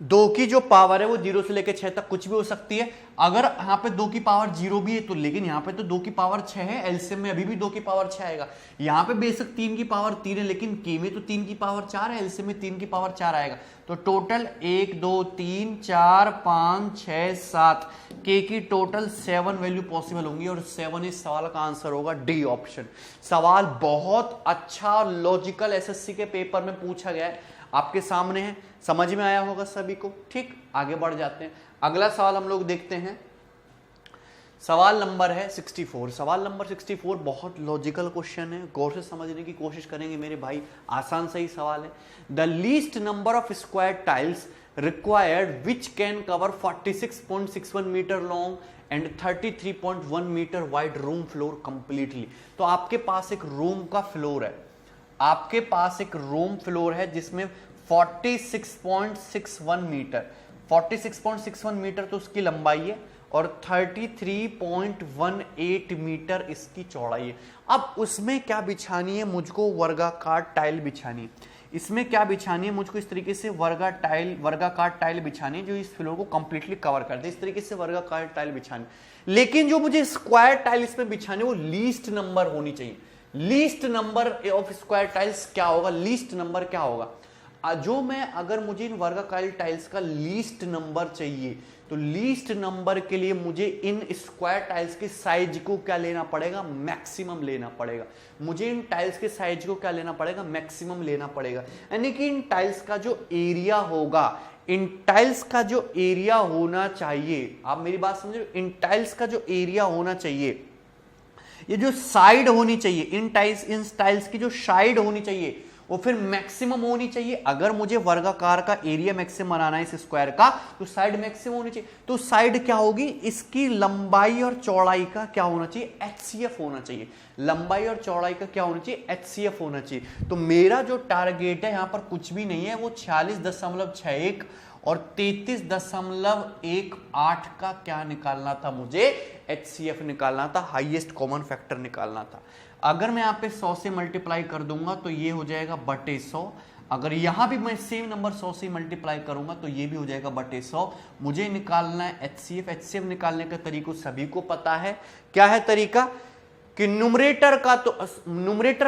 2 की जो पावर है वो 0 से लेकर 6 तक कुछ भी हो सकती है। अगर यहां पे 2 की पावर 0 भी है तो, लेकिन यहां पे तो 2 की पावर 6 है, एलसीएम में अभी भी 2 की पावर 6 आएगा। यहां पे बेशक 3 की पावर 3 है, लेकिन के में तो 3 की पावर 4 है, एलसीएम में 3 की पावर 4 आएगा। तो टोटल 1 2 3 4 5 6 7 के की टोटल 7 वैल्यू पॉसिबल होंगी, और 7 इस सवाल का आंसर होगा डी ऑप्शन। सवाल बहुत अच्छा और लॉजिकल एसएससी के पेपर में पूछा गया है, आपके सामने है, समझ में आया होगा सभी को। ठीक, आगे बढ़ जाते हैं। अगला सवाल हम लोग देखते हैं। सवाल नंबर है 64। सवाल नंबर 64 बहुत लॉजिकल क्वेश्चन है, गौर से समझने की कोशिश करेंगे मेरे भाई। आसान सही सवाल है। The least number of square tiles required which can cover 46.61 meter long and 33.1 meter wide room floor completely. तो आपके पास एक रूम का फ्लोर है, आपके पास एक रूम फ्लोर है जिसमें 46.61 मीटर, 46.61 मीटर तो उसकी लंबाई है, और 33.18 मीटर इसकी चौड़ाई है। अब उसमें क्या बिछानी है, मुझको वर्गाकार टाइल बिछानी है। इसमें क्या बिछानी है, मुझको इस तरीके से वर्गाकार टाइल बिछानी है जो इस फ्लोर को कंप्लीटली कवर कर दे। इस तरीके से वर्गाकार टाइल बिछानी, लेकिन जो मुझे स्क्वायर टाइल इसमें बिछानी वो लीस्ट नंबर होनी चाहिए। Least number of square tiles क्या होगा, लीस्ट नंबर क्या होगा, जो मैं अगर मुझे इन वर्गाकार टाइल्स का लीस्ट नंबर चाहिए तो लीस्ट नंबर के लिए मुझे इन स्क्वायर टाइल्स के साइज को क्या लेना पड़ेगा, मैक्सिमम लेना पड़ेगा। मुझे इन टाइल्स के साइज को क्या लेना पड़ेगा, मैक्सिमम लेना पड़ेगा। यानी कि इन टाइल्स का जो एरिया होगा, इन टाइल्स का जो एरिया होना चाहिए, आप मेरी बात समझो, इन टाइल्स का जो एरिया होना चाहिए, ये जो साइड होनी चाहिए, इन टाइल्स की जो साइड होनी चाहिए वो फिर मैक्सिमम होनी चाहिए। अगर मुझे वर्गाकार का एरिया मैक्सिमम बनाना है इस स्क्वायर का, तो साइड मैक्सिमम होनी चाहिए। तो साइड क्या होगी, इसकी लंबाई और चौड़ाई का क्या होना चाहिए, HCF होना चाहिए। लंबाई और चौड़ाई का क्या होना चाहिए, HCF होना चाहिए। तो मेरा जो टारगेट है यहां पर कुछ भी नहीं है, वो 46.61 और 33.18 का क्या निकालना था, मुझे HCF निकालना था, हाईएस्ट कॉमन फैक्टर निकालना था। अगर मैं यहाँ पे 100 से मल्टीप्लाई कर दूंगा तो ये हो जाएगा बटे 100। अगर यहां भी मैं सेम नंबर 100 से मल्टीप्लाई करूंगा तो ये भी हो जाएगा बटे 100। मुझे निकालना है HCF। HCF निकालने का तरीका सभी को पता है। क्या है तरीका कि न्यूमरेटर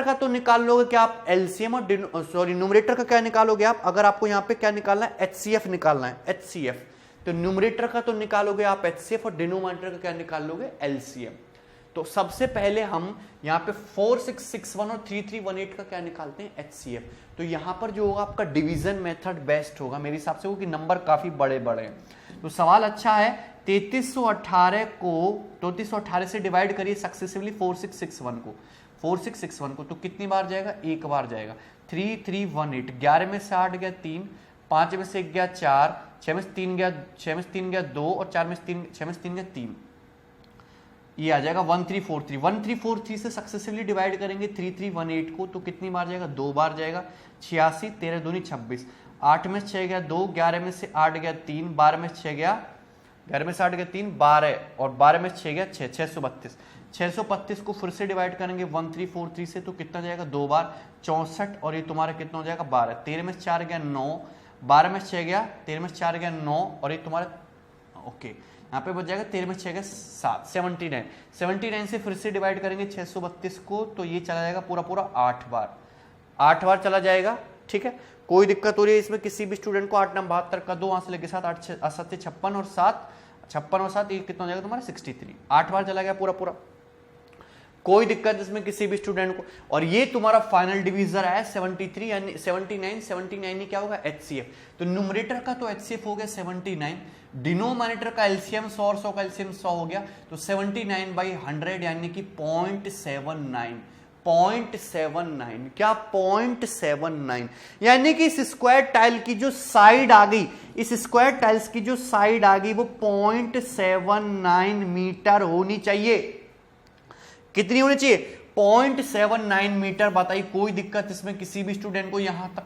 का तो निकाल लोगे क्या आप एलसीएम, और न्यूमरेटर का क्या निकालोगे आप, अगर आपको यहां पे क्या निकालना है, HCF निकालना है, HCF। तो न्यूमरेटर का तो निकालोगे आप HCF और डिनोमिनेटर का क्या निकाल लोगे, LCM। तो सबसे पहले हम यहाँ पे 4661 और 3318 का क्या निकालते हैं, HCF। तो यहाँ पर जो होगा आपका डिवीजन मेथड बेस्ट होगा मेरे हिसाब से, वो कि नंबर काफी बड़े बड़े हैं। तो सवाल अच्छा है। 3318 से डिवाइड करिए सक्सेसिवली 4661 को तो कितनी बार जाएगा, एक बार जाएगा। 3318, 11 में से 8 गया 3, 5 में से 1 गया 4, 6 में से 3 गया 2 और 6 में से 3 गया 3, ये आ जाएगा 1343। 1343 से सक्सेसिवली डिवाइड करेंगे 3318 को तो कितनी बार जाएगा, 2 बार जाएगा। 86, 13 दूनी 26, 8 में से 6 गया 2, 11 में से 8 गया 3, 12 में से 6 गया 12 और 12 में 6 गया 6, 632। 632 को फिर से डिवाइड करेंगे 1343 से तो कितना जाएगा, 2 बार 64 और ये तुम्हारा कितना हो जाएगा 12। 13 में से 4 गया 9, 12 में से 6 गया, 13 में से 4 गया 9 और ये तुम्हारा ओके यहाँ पे बच जाएगा 13 में 6 गया 7, 79 से फिर से डिवाइड करेंगे 632 को तो ये चला जाएगा पूरा 8 बार चला जाएगा। ठीक है, कोई दिक्कत हो रही है इसमें किसी भी स्टूडेंट को? 8 9 72 का 2 वहां से लेके 7, 8 7 56 और 7 ये कितना हो जाएगा तुम्हारा 63। 8 बार चला गया पूरा। कोई दिक्कत इसमें किसी भी स्टूडेंट को? और ये तुम्हारा फाइनल डिवीजर है 73 यानी 79 ही क्या होगा, HCF। तो न्यूमरेटर का तो HCF हो गया 79, डिनोमिनेटर का LCM 100 और 100 का LCM 100 हो गया तो 79/100 यानी कि 0.79 क्या 0.79 यानी कि इस स्क्वायर टाइल की जो साइड आ गई, इस स्क्वायर टाइल्स की जो साइड आ गई वो 0.79 मीटर होनी चाहिए। कितनी होनी चाहिए, 0.79 मीटर। बताइए कोई दिक्कत इसमें किसी भी स्टूडेंट को? यहां तक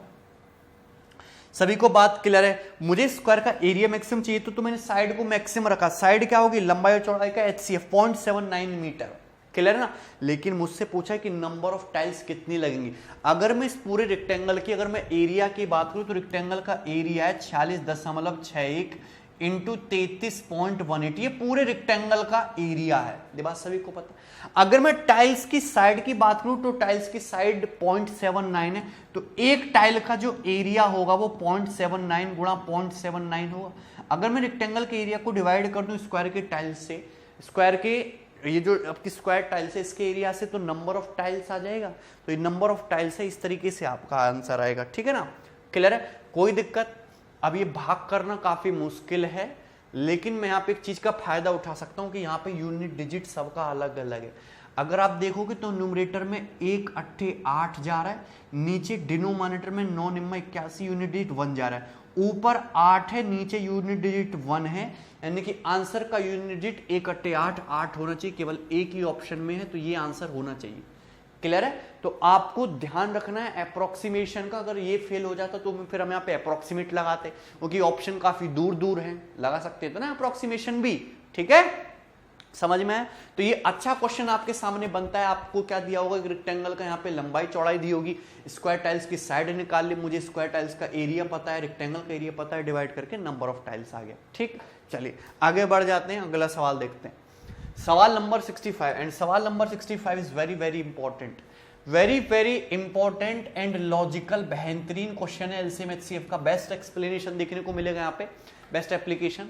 सभी को बात क्लियर है? मुझे स्क्वायर का एरिया मैक्सिमम चाहिए तो मैंने साइड को मैक्सिमम रखा। साइड क्या होगी, लंबाई और चौड़ाई का HCF 0.79 मीटर। क्लियर है ना? लेकिन मुझसे पूछा है कि नंबर ऑफ टाइल्स कितनी लगेंगी। अगर मैं इस पूरे रेक्टेंगल की अगर मैं एरिया की बात करूं तो रेक्टेंगल का एरिया है 46.61 इंटू 33.18, ये पूरे रेक्टेंगल का एरिया है। ये बात सभी को पता। अगर मैं टाइल्स की साइड की बात करूं तो टाइल्स की साइड 0.79 है तो एक टाइल का जो एरिया होगा वो 0.79 गुणा 0.79 होगा। अगर मैं रेक्टेंगल के एरिया को डिवाइड कर दूं स्क्वायर के टाइल्स से, स्क्वायर के ये जो आपकी स्क्वायर टाइल्स है इसके एरिया से, तो नंबर ऑफ टाइल्स आ जाएगा। तो ये नंबर ऑफ टाइल्स है, इस तरीके से आपका आंसर आएगा। ठीक है ना? क्लियर है? कोई दिक्कत? अब ये भाग करना काफी मुश्किल है लेकिन मैं यहाँ पे एक चीज का फायदा उठा सकता हूँ कि यहाँ पे यूनिट डिजिट सबका अलग अलग है। अगर आप देखोगे तो न्यूमरेटर में 1 8 8 जा रहा है, नीचे डिनोमिनेटर में 9 9 81 यूनिट डिजिट 1 जा रहा है, ऊपर 8 है, नीचे यूनिट डिजिट 1 है, यानी कि आंसर का यूनिट डिजिट 1 8 8 होना चाहिए। केवल एक ही ऑप्शन में है तो ये आंसर होना चाहिए। क्लियर है? तो आपको ध्यान रखना है अप्रोक्सीमेशन का। अगर ये फेल हो जाता तो फिर हम यहाँ पे अप्रोक्सीमेट लगाते क्योंकि ऑप्शन काफी दूर दूर हैं, लगा सकते थे ना अप्रोक्सीमेशन भी, ठीक है, समझ में है? तो ये अच्छा क्वेश्चन आपके सामने बनता है। आपको क्या दिया होगा, रेक्टेंगल का यहाँ पे लंबाई चौड़ाई दी होगी, स्क्वायर टाइल्स की साइड निकाल ली, मुझे स्क्वायर टाइल्स का एरिया पता है, रेक्टेंगल का एरिया पता है, डिवाइड करके नंबर ऑफ टाइल्स आ गया। ठीक, चलिए आगे बढ़ जाते हैं, अगला सवाल देखते हैं। सवाल नंबर 65, एंड सवाल number 65 is very very important, very very important and logical, बेहतरीन क्वेश्चन है। एलसीएम एचसीएफ का बेस्ट एक्सप्लेनेशन देखने को मिलेगा यहाँ पे, बेस्ट एप्लीकेशन।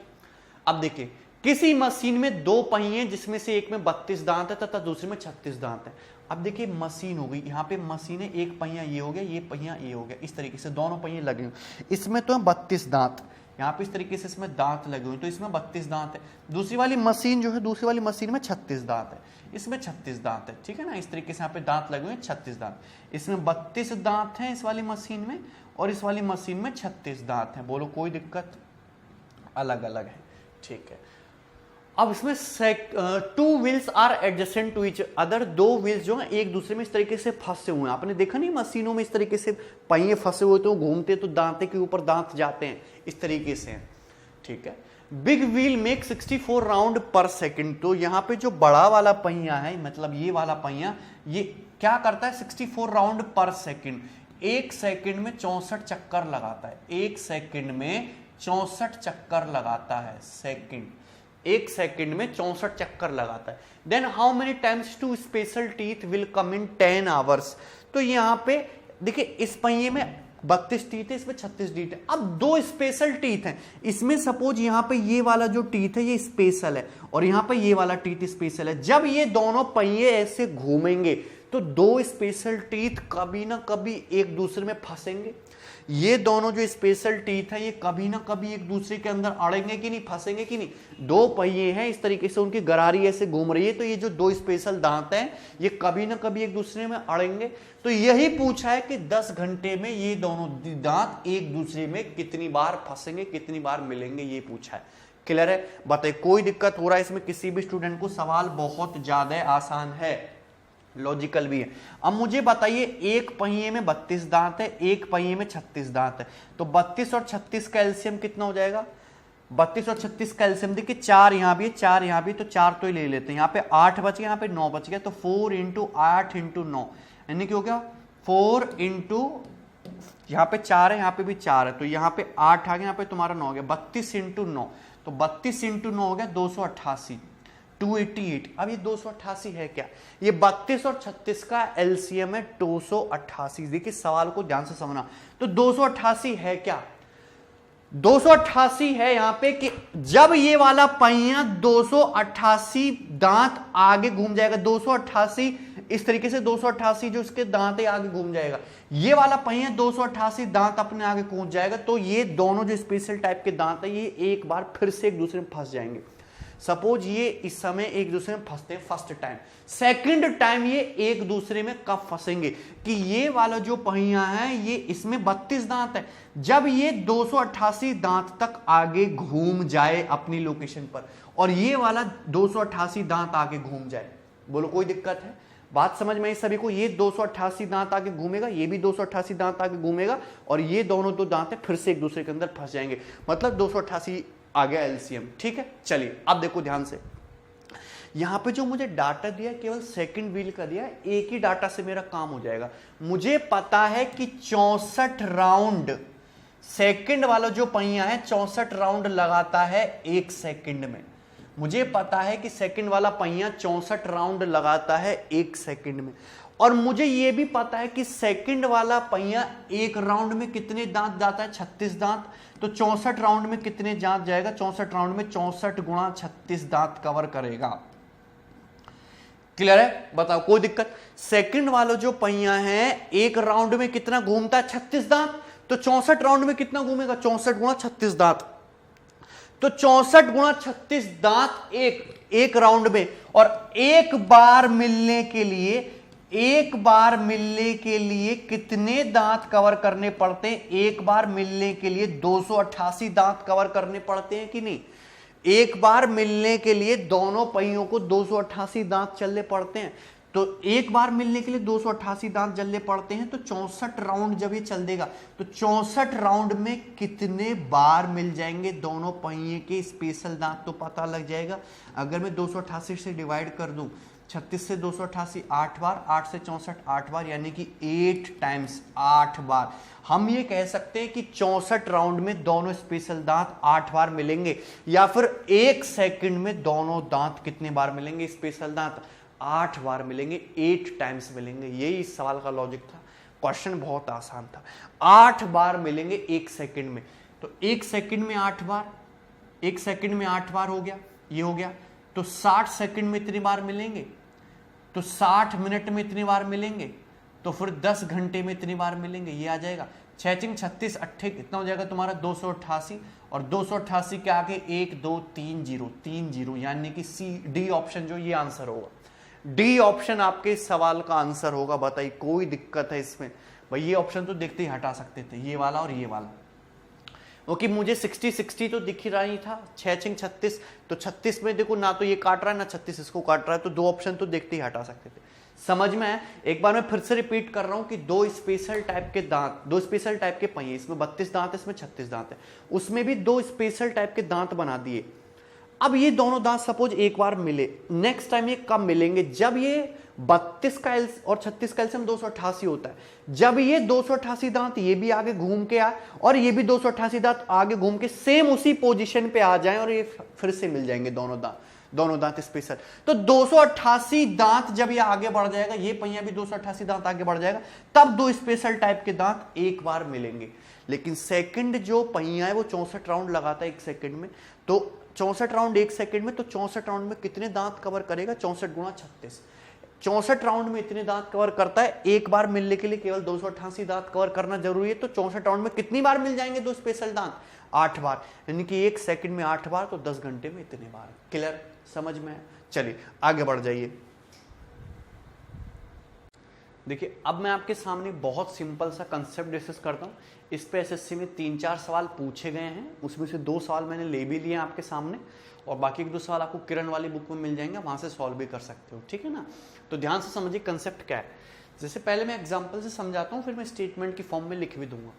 अब देखिए, किसी मशीन में दो पहिए जिसमें से एक में 32 दांत है तथा दूसरे में 36 दांत है। अब देखिए मशीन हो गई, यहाँ पे मशीन है, एक पहिया ये हो गया, ये पहिया ये हो गया, इस तरीके से दोनों पहिए लगे हुए। इसमें तो है 32 दांत, यहाँ पे इस तरीके से इसमें दांत लगे हुए, तो इसमें 32 दांत है। दूसरी वाली मशीन जो है, दूसरी वाली मशीन में 36 दांत है, इसमें 36 दांत है। ठीक है ना, इस तरीके से यहाँ पे दांत लगे हुए हैं, 36 दांत। इसमें 32 दांत है इस वाली मशीन में, और इस वाली मशीन में 36 दांत है। बोलो कोई दिक्कत? अलग अलग है, ठीक है। अब इसमें two wheels are adjacent to each other, दो व्हील्स जो है एक दूसरे में इस तरीके से फंसे हुए हैं। आपने देखा नहीं मशीनों में इस तरीके से पहिए फंसे हुए, तो घूमते तो दांते के ऊपर दांत जाते हैं, इस तरीके से हैं। ठीक है, बिग व्हील मेक 64 राउंड पर सेकंड। तो यहाँ पे जो बड़ा वाला पहिया है, मतलब ये वाला पहिया, ये क्या करता है, 64 राउंड पर सेकंड, एक सेकंड में 64 चक्कर लगाता है, एक सेकंड में 64 चक्कर लगाता है, सेकंड, एक सेकंड में 64 चक्कर लगाता है। Then how many times two special teeth will come in 10 hours. तो यहां पे देखिए, इस पहिए में 32 टीथ है, इसमें 36 टीथ है। अब दो स्पेशल टीथ हैं, इसमें सपोज यहां पे ये वाला जो टीथ है ये स्पेशल है, और यहां पे ये वाला टीथ स्पेशल है। जब ये दोनों पहिए ऐसे घूमेंगे तो दो स्पेशल टीथ कभी ना कभी एक दूसरे में फंसेंगे। ये दोनों जो स्पेशल टीथ है ये कभी ना कभी एक दूसरे के अंदर अड़ेंगे कि नहीं, फंसेंगे कि नहीं। दो पहिए हैं, इस तरीके से उनकी गरारी ऐसे घूम रही है, तो ये जो दो स्पेशल दांत हैं ये कभी ना कभी एक दूसरे में अड़ेंगे। तो यही पूछा है कि 10 घंटे में ये दोनों दांत एक दूसरे में कितनी बार फंसेंगे, कितनी बार मिलेंगे, ये पूछा है। क्लियर है? बताइए कोई दिक्कत हो रहा है इसमें किसी भी स्टूडेंट को? सवाल बहुत ज्यादा आसान है, लॉजिकल भी है। अब मुझे बताइए, एक पहिए में 32 दांत है, एक पहिए में 36 दांत है, तो 32 और 36 का एलसीएम कितना हो जाएगा? 32 और 36 का एलसीएम देखिए, 4 यहां भी है, 4 यहां भी, तो 4 तो ही ले लेते हैं। यहाँ पे 8 बच गया, यहाँ पे 9 बच गया, तो 4 × 8 × 9 यानी कि हो गया 4 × यहाँ पे 4 है, यहाँ पे भी 4 है, तो यहाँ पे 8 आ गया, यहाँ पे तुम्हारा 9 हो गया, 32 × 9, तो 32 × 9 हो गया 288, 288। अब ये 288 है क्या? ये 32 और 36 का एलसीएम है 288। देखिए सवाल को ध्यान से समझना, तो 288 है क्या? 288 है यहां पे कि जब ये वाला पहिया 288 दांत आगे घूम जाएगा, 288 इस तरीके से 288 जो इसके दांत है आगे घूम जाएगा, ये वाला पहिया 288 दांत अपने आगे कूद जाएगा, तो ये दोनों जो स्पेशल टाइप के दांत है ये एक बार फिर से एक दूसरे में फंस जाएंगे। सपोज ये इस समय एक दूसरे में फंसते हैं फर्स्ट टाइम, सेकंड टाइम ये एक दूसरे में कब फंसेंगे कि ये वाला जो पहिया है ये इसमें 32 दांत है, जब ये 288 दांत तक आगे घूम जाए अपनी लोकेशन पर, और ये वाला 288 दांत आगे घूम जाए। बोलो कोई दिक्कत है? बात समझ में सभी को? ये 288 दांत आगे घूमेगा, ये भी 288 दांत आगे घूमेगा, और ये दोनों दो दांत है फिर से एक दूसरे के अंदर फंस जाएंगे, मतलब 288 आ गया एलसीएम। ठीक है, चलिए अब देखो ध्यान से, यहां पे जो मुझे डाटा दिया केवल सेकंड व्हील का दिया, एक ही डाटा से मेरा काम हो जाएगा। मुझे पता है कि 64 राउंड सेकंड वाला जो पहिया है 64 राउंड लगाता है एक सेकंड में। मुझे पता है कि सेकंड वाला पहिया 64 राउंड लगाता है एक सेकंड में, और मुझे यह भी पता है कि सेकंड वाला पहिया एक राउंड में कितने दांत जाता है? 36 दांत। तो 64 राउंड में कितने दांत जाएगा? 64 राउंड में 64 × 36 दांत कवर करेगा। क्लियर है? बताओ कोई दिक्कत? सेकंड वाला जो पहिया है एक राउंड में कितना घूमता है? 36 दांत। तो 64 राउंड में कितना घूमेगा? 64 × 36 दांत। तो 64 × 36 दांत एक राउंड में, और एक बार मिलने के लिए कितने दांत कवर करने पड़ते हैं? एक बार मिलने के लिए 288 दांत कवर करने पड़ते हैं कि नहीं? एक बार मिलने के लिए दोनों पहियों को 288 दांत चलने पड़ते हैं। तो एक बार मिलने के लिए 288 दांत जलने पड़ते हैं, तो 64 राउंड जब ये चल देगा तो 64 राउंड में कितने बार मिल जाएंगे दोनों पहिए के स्पेशल दांत, तो पता लग जाएगा। अगर मैं 288 से डिवाइड कर दूं, 36 से 288 8 बार, 8 से 64 8 बार, यानी कि 8 टाइम्स 8 बार। हम ये कह सकते हैं कि 64 राउंड में दोनों स्पेशल दांत 8 बार मिलेंगे, या फिर 1 सेकंड में दोनों दांत कितने बार मिलेंगे स्पेशल दांत, 8 बार मिलेंगे, 8 टाइम्स मिलेंगे। यही इस सवाल का लॉजिक था। क्वेश्चन बहुत आसान था। 8 बार मिलेंगे 1 सेकंड में, तो 1 सेकंड में 8 बार, 1 सेकंड में 8 बार हो गया, ये हो गया। तो 60 सेकंड में इतनी बार मिलेंगे, तो 60 मिनट में इतनी बार मिलेंगे, तो फिर 10 घंटे में इतनी बार मिलेंगे, ये आ जाएगा 6 36 8 कितना हो जाएगा तुम्हारा 288, और 288 के आगे 1 2 3 0 3 0, यानी कि सी डी ऑप्शन जो ये आंसर होगा। डी ऑप्शन आपके इस सवाल का आंसर होगा। बताइए कोई दिक्कत है इसमें? भाई ये ऑप्शन तो देखते ही हटा सकते थे, ये वाला और ये वाला। ओके, मुझे 60 60 तो दिख ही रहा ही था, 6 36, तो 36 में देखो ना तो ये काट रहा है ना 36 इसको काट रहा है, तो 2 ऑप्शन तो देखते ही हटा सकते थे। समझ में है? एक बार मैं फिर से रिपीट कर रहा हूं कि 2 स्पेशल टाइप के दांत, 2 स्पेशल टाइप के पहिए, इसमें 32 दांत है, इसमें 36 दांत है, उसमें भी 2 स्पेशल टाइप के दांत बना दिए। अब ये दोनों दांत सपोज एक बार मिले, नेक्स्ट टाइम ये कब मिलेंगे? जब ये 32 का और 36 का एलसीएम 288 होता है। जब ये 288 दांत ये भी आगे घूम के आए और ये भी 288 दांत आगे घूम के सेम उसी पोजीशन पे आ जाएं और ये फिर से मिल जाएंगे दोनों दांत स्पेशल। तो 288 दांत जब ये आगे बढ़ जाएगा, ये पहिया भी 288 दांत आगे बढ़ जाएगा, तब 2 स्पेशल टाइप के दांत एक बार मिलेंगे। लेकिन सेकंड जो पहिया है वो 64 राउंड लगाता है 1 सेकंड में, तो 64 राउंड 1 सेकंड में, तो 64 राउंड में कितने दांत कवर करेगा? 64 गुणा 36, 64 राउंड में इतने दांत कवर करता है। एक बार मिलने के लिए केवल 288 दांत कवर करना जरूरी है, तो 64 राउंड में कितनी बार मिल जाएंगे 2 स्पेशल दांत? 8 बार, यानी कि 1 सेकंड में 8 बार, तो 10 घंटे में इतने बार। क्लियर? समझ में है? चलिए आगे बढ़ जाइए। देखिए अब मैं आपके सामने बहुत सिंपल सा कंसेप्ट डिस्कस करता हूं। इस पे एसएससी में 3-4 सवाल पूछे गए हैं, उसमें से 2 सवाल मैंने ले भी लिए आपके सामने, और बाकी 2 सवाल आपको किरण वाली बुक में मिल जाएंगे, वहां से सॉल्व भी कर सकते हो। ठीक है ना? तो ध्यान से समझिए कंसेप्ट क्या है। जैसे पहले मैं एग्जाम्पल से समझाता हूँ, फिर मैं स्टेटमेंट की फॉर्म में लिख भी दूंगा।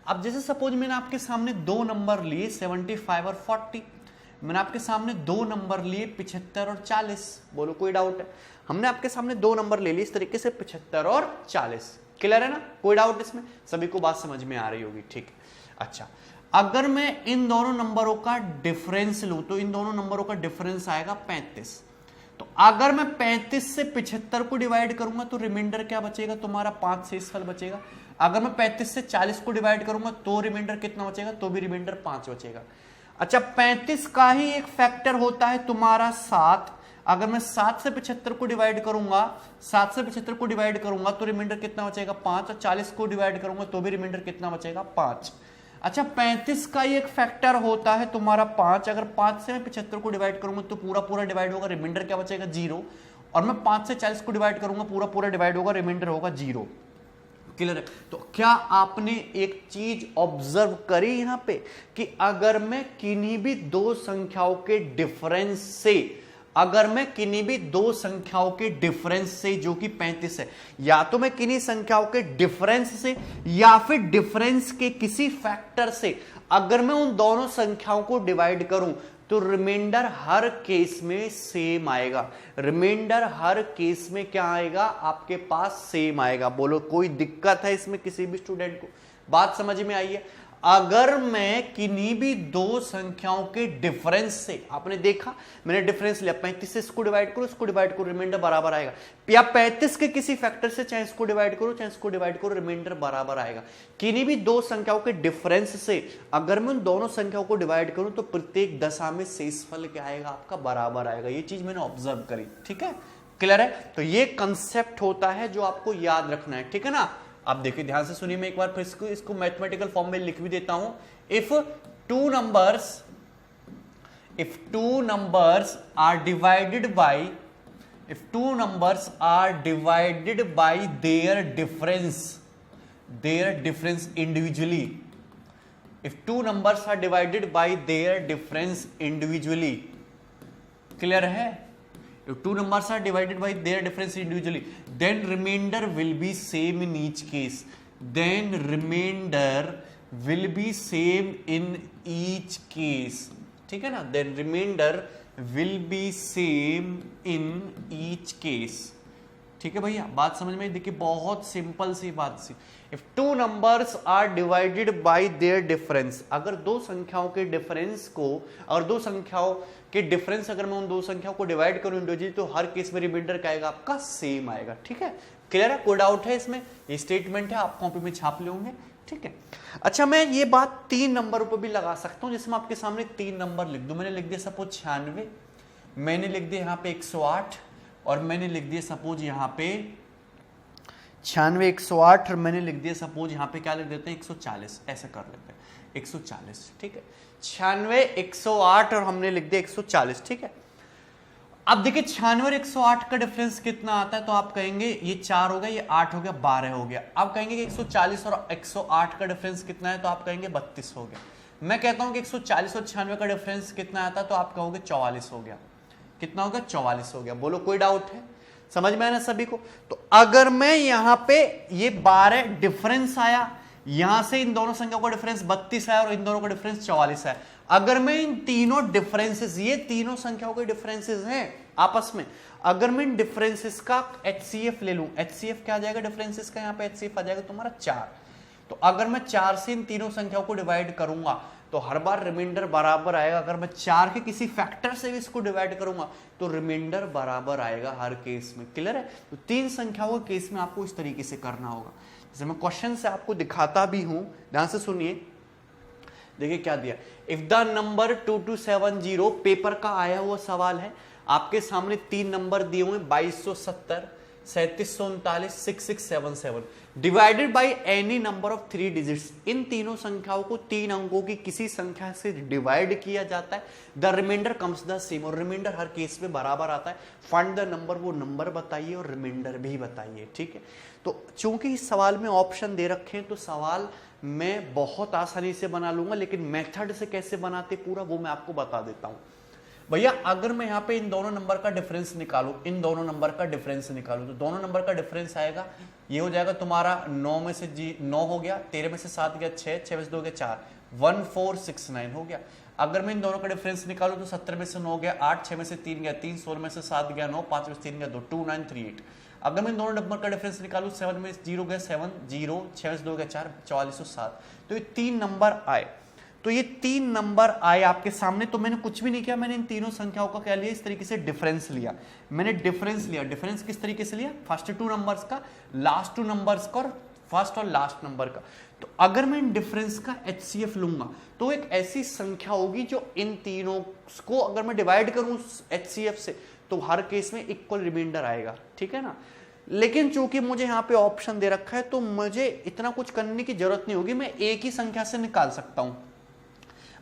अब जैसे सपोज मैंने आपके सामने 2 नंबर लिए 75 और 40, मैंने आपके सामने 2 नंबर लिए 75 और 40। बोलो कोई डाउट है? हमने आपके सामने 2 नंबर ले लिए इस तरीके से 75 और 40। क्लियर है ना? कोई डाउट इसमें? सभी को बात समझ में आ रही होगी। ठीक है, अच्छा अगर मैं इन दोनों नंबरों का डिफरेंस लूं तो इन दोनों नंबरों का डिफरेंस आएगा 35। तो अगर मैं 35 से 75 को डिवाइड करूंगा तो रिमाइंडर क्या बचेगा तुम्हारा? 5 शेषफल बचेगा। अगर मैं 35 से 40 को डिवाइड करूंगा तो रिमाइंडर कितना बचेगा? तो भी रिमाइंडर 5 बचेगा। अच्छा 35 का ही एक फैक्टर होता है तुम्हारा 7। अगर मैं 7 से 75 को डिवाइड करूंगा, 7 से 75 को डिवाइड करूंगा तो रिमाइंडर कितना बचेगा? 5, और 40 को डिवाइड करूंगा तो भी रिमाइंडर कितना बचेगा? 5। अच्छा 35 का ही एक फैक्टर होता है तुम्हारा 5। अगर 5 से मैं 75 को डिवाइड करूंगा तो पूरा डिवाइड होगा, रिमाइंडर क्या बचेगा? 0। और मैं 5 से 40 को डिवाइड करूंगा, पूरा डिवाइड होगा, रिमाइंडर होगा 0। क्लियर है? तो क्या आपने एक चीज ऑब्जर्व करी यहां पे कि अगर मैं किन्हीं भी 2 संख्याओं के डिफरेंस से, अगर मैं किन्हीं भी 2 संख्याओं के डिफरेंस से जो कि 35 है, या तो मैं किन्हीं संख्याओं के डिफरेंस से या फिर डिफरेंस के किसी फैक्टर से अगर मैं उन दोनों संख्याओं को डिवाइड करूं तो रिमाइंडर हर केस में सेम आएगा। रिमाइंडर हर केस में क्या आएगा? आपके पास सेम आएगा। बोलो कोई दिक्कत है इसमें किसी भी स्टूडेंट को? बात समझ में आई है? अगर मैं किन्हीं भी 2 संख्याओं के डिफरेंस से, आपने देखा मैंने डिफरेंस लिया 35 से इसको डिवाइड करो, इसको डिवाइड करो, रिमाइंडर बराबर आएगा, या 35 के किसी फैक्टर से चाहे इसको डिवाइड करो चाहे इसको डिवाइड करो, रिमाइंडर बराबर आएगा। किन्हीं भी 2 संख्याओं के डिफरेंस से अगर मैं उन दोनों संख्याओं को डिवाइड करूं तो प्रत्येक दशा में शेषफल क्या आएगा? आपका बराबर आएगा। ये चीज मैंने ऑब्जर्व करी। ठीक है, क्लियर है? तो ये कंसेप्ट होता है जो आपको याद रखना है। ठीक है ना? आप देखिए ध्यान से सुनिए, मैं एक बार फिर इसको मैथमेटिकल फॉर्म में लिख भी देता हूं। If two numbers are divided by their difference individually, if 2 numbers are divided by their difference individually, clear है? If two numbers are divided by their difference individually, then remainder will be same in each case. Then remainder will be same in each case. ठीक है ना? Then remainder will be same in each case. ठीक है भैया, बात समझ में? देखिए बहुत सिंपल सी बात सी. If two numbers are divided by their difference, अगर दो संख्याओं के डिफरेंस को और दो संख्याओं के डिफरेंस अगर मैं उन दो संख्याओं को डिवाइड करूं इंडिविजुअली, तो हर केस में रिमाइंडर क्या आएगा आपका? सेम आएगा. ठीक है, क्लियर है? कोई डाउट है इसमें? ये स्टेटमेंट है, आप कॉपी में छाप लेंगे. ठीक है. अच्छा, मैं ये बात 3 नंबर पर भी लगा सकता हूं, जिसमें आपके सामने 3 नंबर लिख दूं. मैंने लिख दिया सपोज 96, मैंने लिख दिया यहाँ पे 108, और मैंने लिख दिया सपोज यहाँ पे 96, 108, और मैंने लिख दिया सपोज यहाँ पे क्या लिख देते हैं 140. ऐसे कर लेते हैं 140. ठीक है, 96, 108 और हमने लिख दिया 140. ठीक है. अब देखिए 96 और 108 का डिफरेंस कितना आता है, तो आप कहेंगे ये 4 हो गया, ये 8 हो गया, 12 हो गया. आप कहेंगे कि 140 और 108 का डिफरेंस कितना है, तो आप कहेंगे 32 हो गया. मैं कहता हूं कि 140 और 96 का डिफरेंस कितना आता है, तो आप कहोगे 44 हो गया. कितना होगा? 44 हो गया. बोलो कोई डाउट है? समझ में आया ना सभी को? तो अगर मैं यहां पे ये 12 डिफरेंस आया, यहां से इन दोनों संख्याओं का डिफरेंस 32 है और इन दोनों का डिफरेंस 44 है. अगर मैं इन तीनों डिफरेंसेस, ये तीनों संख्याओं के डिफरेंसेस हैं आपस में, अगर मैं इन डिफरेंसेस का HCF ले लूं, HCF क्या आ जाएगा डिफरेंसेस का? यहां पे HCF आ जाएगा तुम्हारा 4. तो अगर मैं 4 से इन तीनों संख्याओं को डिवाइड करूंगा तो हर बार रिमाइंडर बराबर आएगा. अगर मैं 4 के किसी फैक्टर से भी इसको डिवाइड करूंगा तो रिमाइंडर बराबर आएगा हर केस में. क्लियर है? तो 3 संख्याओं के केस में आपको इस तरीके से करना होगा. जैसे मैं क्वेश्चन से आपको दिखाता भी हूं, ध्यान से सुनिए. देखिए क्या दिया, इफ द नंबर 2270, पेपर का आया हुआ सवाल है. आपके सामने 3 नंबर दिए हुए, 2270, 3739, 6677, divided by any number of 3 digits. इन तीनों संख्याओं को 3 अंकों की किसी संख्या से डिवाइड किया जाता है. The remainder comes the same, और रिमाइंडर हर केस में बराबर आता है. फाइंड द नंबर, वो नंबर बताइए और रिमाइंडर भी बताइए. ठीक है. तो चूंकि इस सवाल में ऑप्शन दे रखे हैं, तो सवाल मैं बहुत आसानी से बना लूंगा, लेकिन मेथड से कैसे बनाते पूरा वो मैं आपको बता देता हूं. भैया अगर मैं यहाँ पे इन दोनों नंबर का डिफरेंस निकालूं, इन दोनों नंबर का डिफरेंस निकालूं, तो दोनों नंबर का डिफरेंस आएगा, ये हो जाएगा तुम्हारा 9 में से 9 हो गया, 13 में से 7 गया 6, 6 में से 2 गया 4, 1469 हो गया. अगर मैं इन दोनों का डिफरेंस निकालूं तो 17 में से 9 गया 8, 6 में से 3 गया 3, 16 में से 7 गया 9, 5 में से 3 गया 2, 2938. अगर मैं इन दोनों नंबर का डिफरेंस निकालूं, 7 में 0 गया 7, 0, 6 में से 2 गया 4, 4407. तो ये 3 नंबर आए. तो ये 3 नंबर आए आपके सामने. तो मैंने कुछ भी नहीं किया, मैंने इन तीनों संख्याओं का क्या लिया, इस तरीके से डिफरेंस लिया. मैंने डिफरेंस लिया. डिफरेंस किस तरीके से लिया? फर्स्ट 2 नंबर्स का, लास्ट 2 नंबर्स का, और फर्स्ट और लास्ट नंबर का. तो अगर मैं इन डिफरेंस का HCF लूंगा तो एक ऐसी संख्या होगी जो इन तीनों को अगर मैं डिवाइड करूं HCF से, तो हर केस में इक्वल रिमाइंडर आएगा. ठीक है ना? लेकिन चूंकि मुझे यहाँ पे ऑप्शन दे रखा है, तो मुझे इतना कुछ करने की जरूरत नहीं होगी. मैं एक ही संख्या से निकाल सकता हूं.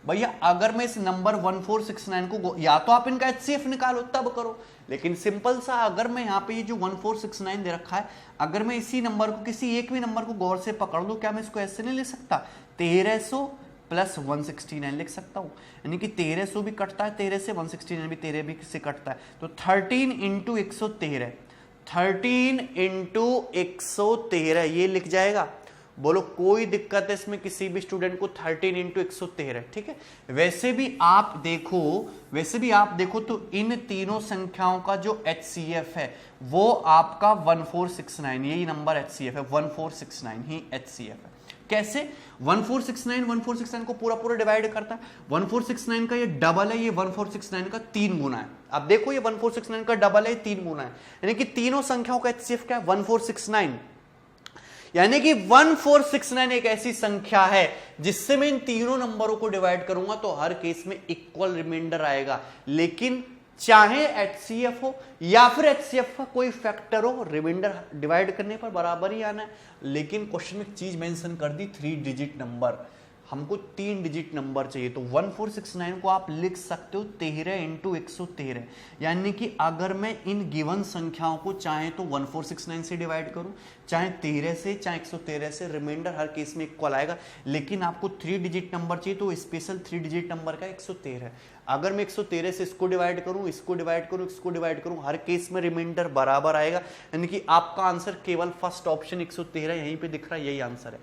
भैया अगर मैं इस नंबर 1469 को, या तो आप इनका HCF निकालो तब करो, लेकिन सिंपल सा, अगर मैं यहाँ पे ये जो 1469 दे रखा है, अगर मैं इसी नंबर को, किसी एक भी नंबर को गौर से पकड़ लूं, क्या मैं इसको ऐसे नहीं ले सकता? 1300 प्लस 169 लिख सकता हूं. यानी कि 1300 भी कटता है 13 से, 169 भी 13 भी से कटता है. तो 13 इंटू 113, 13 इंटू 113 ये लिख जाएगा. बोलो कोई दिक्कत है इसमें किसी भी स्टूडेंट को? 13 इंटू 113. ठीक है. वैसे भी आप देखो तो इन तीनों संख्याओं का जो HCF है वो आपका 1469, यही नंबर HCF है, 1469 ही HCF है. कैसे? 1469 को पूरा पूरा डिवाइड करता है. 1469 का ये डबल है, ये 1469 का 3 गुना है. अब देखो ये 1469 का डबल है, 3 गुना है. यानी कि तीनों संख्याओं का HCF क्या है? 1469. यानी कि 1469 एक ऐसी संख्या है जिससे मैं इन तीनों नंबरों को डिवाइड करूंगा तो हर केस में इक्वल रिमाइंडर आएगा. लेकिन चाहे HCF हो या फिर HCF का कोई फैक्टर हो, रिमाइंडर डिवाइड करने पर बराबर ही आना है. लेकिन क्वेश्चन में एक चीज मेंशन कर दी, 3 डिजिट नंबर. हमको 3 डिजिट नंबर चाहिए. तो 1469 को आप लिख सकते हो 13 इंटू 113. यानी कि अगर मैं इन गिवन संख्याओं को चाहे तो 1469 से डिवाइड करूं, चाहे 13 से चाहे 113 से, रिमाइंडर हर केस में इक्वल आएगा। लेकिन आपको 3 डिजिट नंबर चाहिए तो स्पेशल 3 डिजिट नंबर का 113 है। अगर मैं 113 से इसको डिवाइड करूं, इसको डिवाइड करूं, इसको डिवाइड करूं, हर केस में रिमाइंडर बराबर आएगा। यानी कि आपका आंसर केवल फर्स्ट ऑप्शन 113 यहीं पे दिख रहा है, यही आंसर है।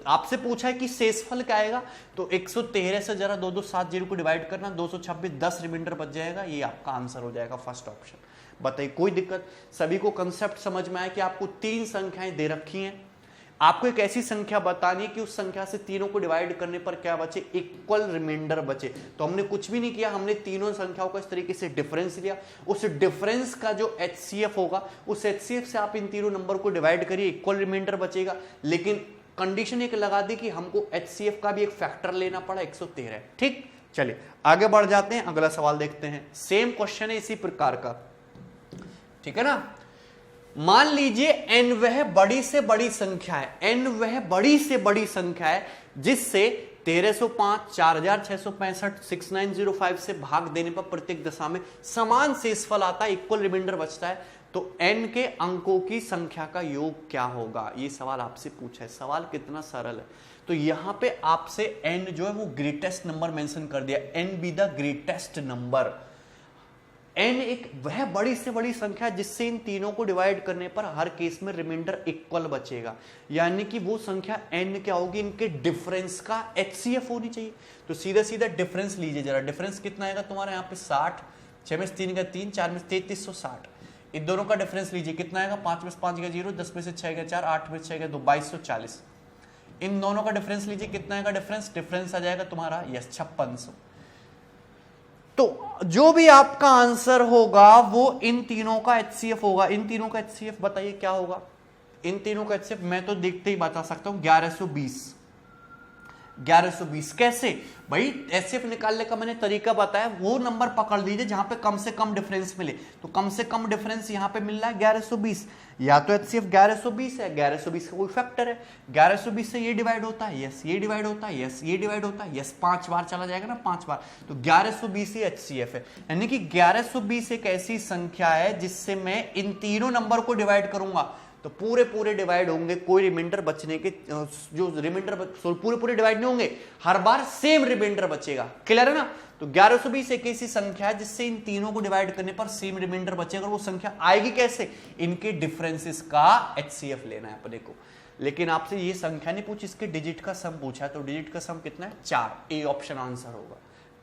आपसे पूछा है कि शेषफल क्या आएगा, तो 113 से जरा 2 को डिवाइड करना, 226, 10 रिमाइंडर बच जाएगा, ये आपका आंसर हो जाएगा फर्स्ट ऑप्शन। बताइए कोई दिक्कत? सभी को कंसेप्ट समझ में आया कि आपको 3 संख्याएं दे रखी हैं, आपको एक ऐसी संख्या बतानी है कि उस संख्या से तीनों को डिवाइड करने पर क्या बचे, इक्वल रिमाइंडर बचे। तो हमने कुछ भी नहीं किया, हमने तीनों संख्याओं का इस तरीके से डिफरेंस लिया, उस डिफरेंस का जो HCF होगा, उस HCF से आप इन तीनों नंबर को डिवाइड करिए, इक्वल रिमाइंडर बचेगा। लेकिन कंडीशन एक लगा दी कि हमको HCF का भी एक फैक्टर लेना पड़ा, 113। ठीक, चलिए आगे बढ़ जाते हैं, अगला सवाल देखते हैं। सेम क्वेश्चन है इसी प्रकार का, ठीक है ना। मान लीजिए n वह बड़ी से बड़ी संख्या है, n वह बड़ी से बड़ी संख्या है जिससे 1305, 4665, 6905 से भाग देने पर प्रत्येक दशा में समान शेषफल आता है, इक्वल रिमाइंडर बचता है। तो n के अंकों की संख्या का योग क्या होगा, ये सवाल आपसे पूछा है। सवाल कितना सरल है। तो यहां पे आपसे n जो है वो ग्रेटेस्ट नंबर मेंशन कर दिया, n be the greatest number. n एक वह बड़ी से बड़ी संख्या जिससे इन तीनों को डिवाइड करने पर हर केस में रिमाइंडर इक्वल बचेगा। यानी कि वो संख्या n क्या होगी, इनके डिफरेंस का HCF होनी चाहिए। तो सीधा सीधा डिफरेंस लीजिए जरा, डिफरेंस कितना आएगा तुम्हारा यहाँ पे 60, 6 में से 3 का 3, 4 में से 3360। इन दोनों का डिफरेंस लीजिए, कितना आएगा, 5 में से 5 का 0, 10 में से 6 का 4, 8 में से 6 का 2, 2240। इन दोनों का डिफरेंस लीजिए, कितना आएगा डिफरेंस आ जाएगा तुम्हारा यस 5600। तो जो भी आपका आंसर होगा वो इन तीनों का HCF होगा। इन तीनों का HCF बताइए क्या होगा। इन तीनों का HCF मैं तो देखते ही बता सकता हूं, 1120। कैसे भाई, HCF निकालने का मैंने तरीका बताया, वो नंबर पकड़ लीजिए जहां पे कम से कम डिफरेंस मिले। तो कम से कम डिफरेंस यहां पे मिल रहा है 1120, या तो HCF 1120 है, 1120 का कोई फैक्टर है, 1120 से ये डिवाइड होता है, यस ये डिवाइड होता है, यस ये डिवाइड होता है, यस 5 बार चला जाएगा ना, 5 बार, तो 1120 ही HCF है। यानी कि 1120 एक ऐसी संख्या है जिससे मैं इन तीनों नंबर को डिवाइड करूंगा तो पूरे डिवाइड होंगे, कोई रिमाइंडर बचने के जो रिमाइंडर पूरे डिवाइड नहीं होंगे, हर बार सेम रिमाइंडर बचेगा। क्लियर है ना। तो 1120 एक ऐसी संख्या है जिससे इन तीनों को डिवाइड करने पर सेम रिमाइंडर बचेगा। और वो संख्या आएगी कैसे, इनके डिफरेंसेस का HCF लेना है अपने को। लेकिन आपसे ये संख्या नहीं पूछी, इसके डिजिट का सम पूछा है। तो डिजिट का सम कितना है, 4। ए ऑप्शन आंसर होगा।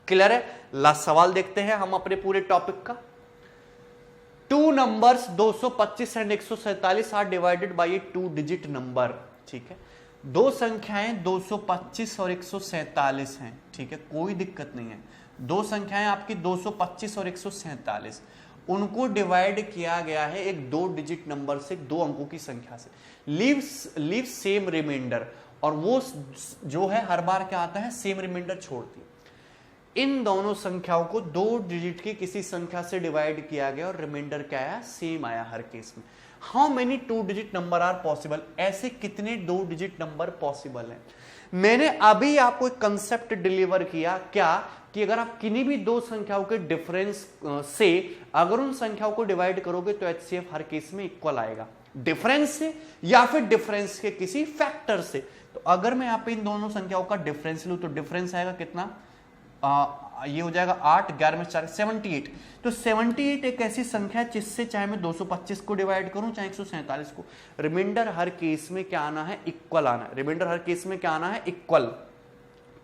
क्लियर है। लास्ट सवाल देखते हैं हम अपने पूरे टॉपिक का। 2 numbers 225 and 147 are divided by a 2 digit number। ठीक है, दो संख्याएं 225 और 147 हैं। ठीक है, कोई दिक्कत नहीं है। दो संख्याएं आपकी 225 और 147, उनको डिवाइड किया गया है एक 2 डिजिट नंबर से, 2 अंकों की संख्या से। लीव सेम रिमाइंडर, और वो जो है हर बार क्या आता है, सेम रिमाइंडर छोड़ती है। इन दोनों संख्याओं को 2 डिजिट की किसी संख्या से डिवाइड किया गया और रिमाइंडर क्या आया, सेम आया हर केस में। How many 2 digit number are possible, ऐसे कितने 2 डिजिट नंबर पॉसिबल हैं। मैंने अभी आपको एक कंसेप्ट डिलीवर किया, क्या कि अगर आप किन्हीं भी 2 संख्याओं के डिफरेंस से अगर उन संख्याओं को डिवाइड करोगे तो HCF हर केस में इक्वल आएगा, डिफरेंस से या फिर डिफरेंस के किसी फैक्टर से। तो अगर मैं यहाँ पे इन दोनों संख्याओं का डिफरेंस लूं तो डिफरेंस आएगा कितना, ये हो जाएगा 8, 11 में 4, 78। तो 78 एक ऐसी संख्या है जिससे चाहे मैं 225 को डिवाइड करूं चाहे 147 को, रिमाइंडर हर केस में क्या आना है, इक्वल आना है। रिमाइंडर हर केस में क्या आना है, इक्वल।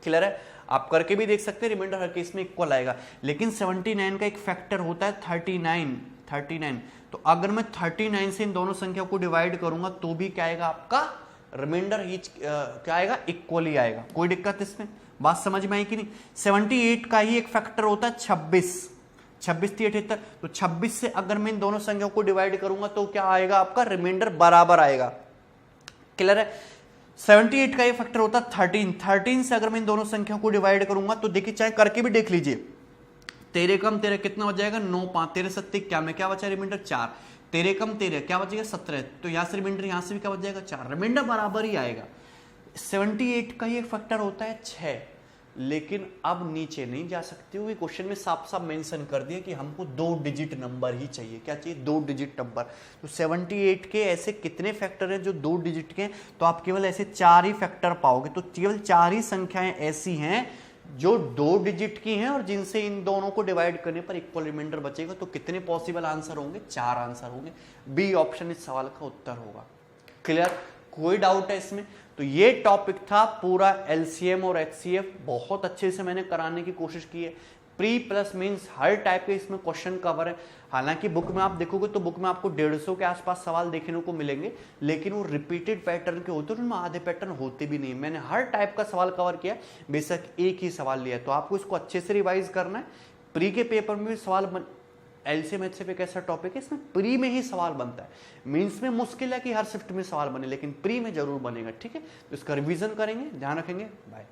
क्लियर है। आप करके भी देख सकते हैं, रिमाइंडर हर केस में इक्वल आएगा। लेकिन 79 का एक फैक्टर होता है 39। तो अगर मैं 39 से इन दोनों संख्या को डिवाइड करूंगा तो भी क्या आएगा, आपका रिमाइंडर क्या आएगा, इक्वल ही आएगा। कोई दिक्कत इसमें, बात समझ में आई कि नहीं। 78 का ही एक फैक्टर होता है 26 78। तो 26 से अगर मैं इन दोनों संख्याओं को डिवाइड करूंगा तो क्या आएगा, आपका रिमाइंडर बराबर आएगा। क्लियर है। 78 का ये फैक्टर होता है 13 से अगर मैं इन दोनों संख्याओं को डिवाइड करूंगा तो देखिए, चाहे करके भी देख लीजिए, 13 कम 13 कितना बच जाएगा, 9, 5, 13, 7 क्या में क्या बचा, रिमाइंडर 4। 13 कम 13 क्या बचेगा, 17। तो यहां से रिमाइंडर, यहां से भी क्या बच जाएगा, 4। रिमाइंडर बराबर ही आएगा। 78 का ये फैक्टर होता है 6। लेकिन अब नीचे नहीं जा सकते हो। क्वेश्चन में साफ साफ मेंशन कर दिया कि हमको 2 डिजिट नंबर ही चाहिए। क्या चाहिए? 2 डिजिट नंबर। तो 78 के ऐसे कितने फैक्टर हैं जो 2 डिजिट के हैं? तो आप केवल ऐसे 4 ही फैक्टर पाओगे। तो केवल 4 ही संख्याएं ऐसी हैं जो 2 डिजिट की हैं और जिनसे इन दोनों को डिवाइड करने पर इक्वल रिमाइंडर बचेगा। तो कितने पॉसिबल आंसर होंगे? 4 आंसर होंगे। बी ऑप्शन इस सवाल का उत्तर होगा। क्लियर? कोई डाउट है इसमें? तो ये टॉपिक था पूरा एलसीएम और एचसीएफ, बहुत अच्छे से मैंने कराने की कोशिश की है। प्री प्लस मींस हर टाइप के इसमें क्वेश्चन कवर है। हालांकि बुक में आप देखोगे तो बुक में आपको 150 के आसपास सवाल देखने को मिलेंगे, लेकिन वो रिपीटेड पैटर्न के होते हैं, उनमें आधे पैटर्न होते भी नहीं। मैंने हर टाइप का सवाल कवर किया, बेशक एक ही सवाल लिया। तो आपको इसको अच्छे से रिवाइज करना है। प्री के पेपर में भी सवाल एलसीएम एचसीएफ एक ऐसा टॉपिक है इसमें प्री में ही सवाल बनता है। मींस में मुश्किल है कि हर शिफ्ट में सवाल बने, लेकिन प्री में जरूर बनेगा। ठीक है, तो इसका रिवीजन करेंगे, ध्यान रखेंगे। बाय।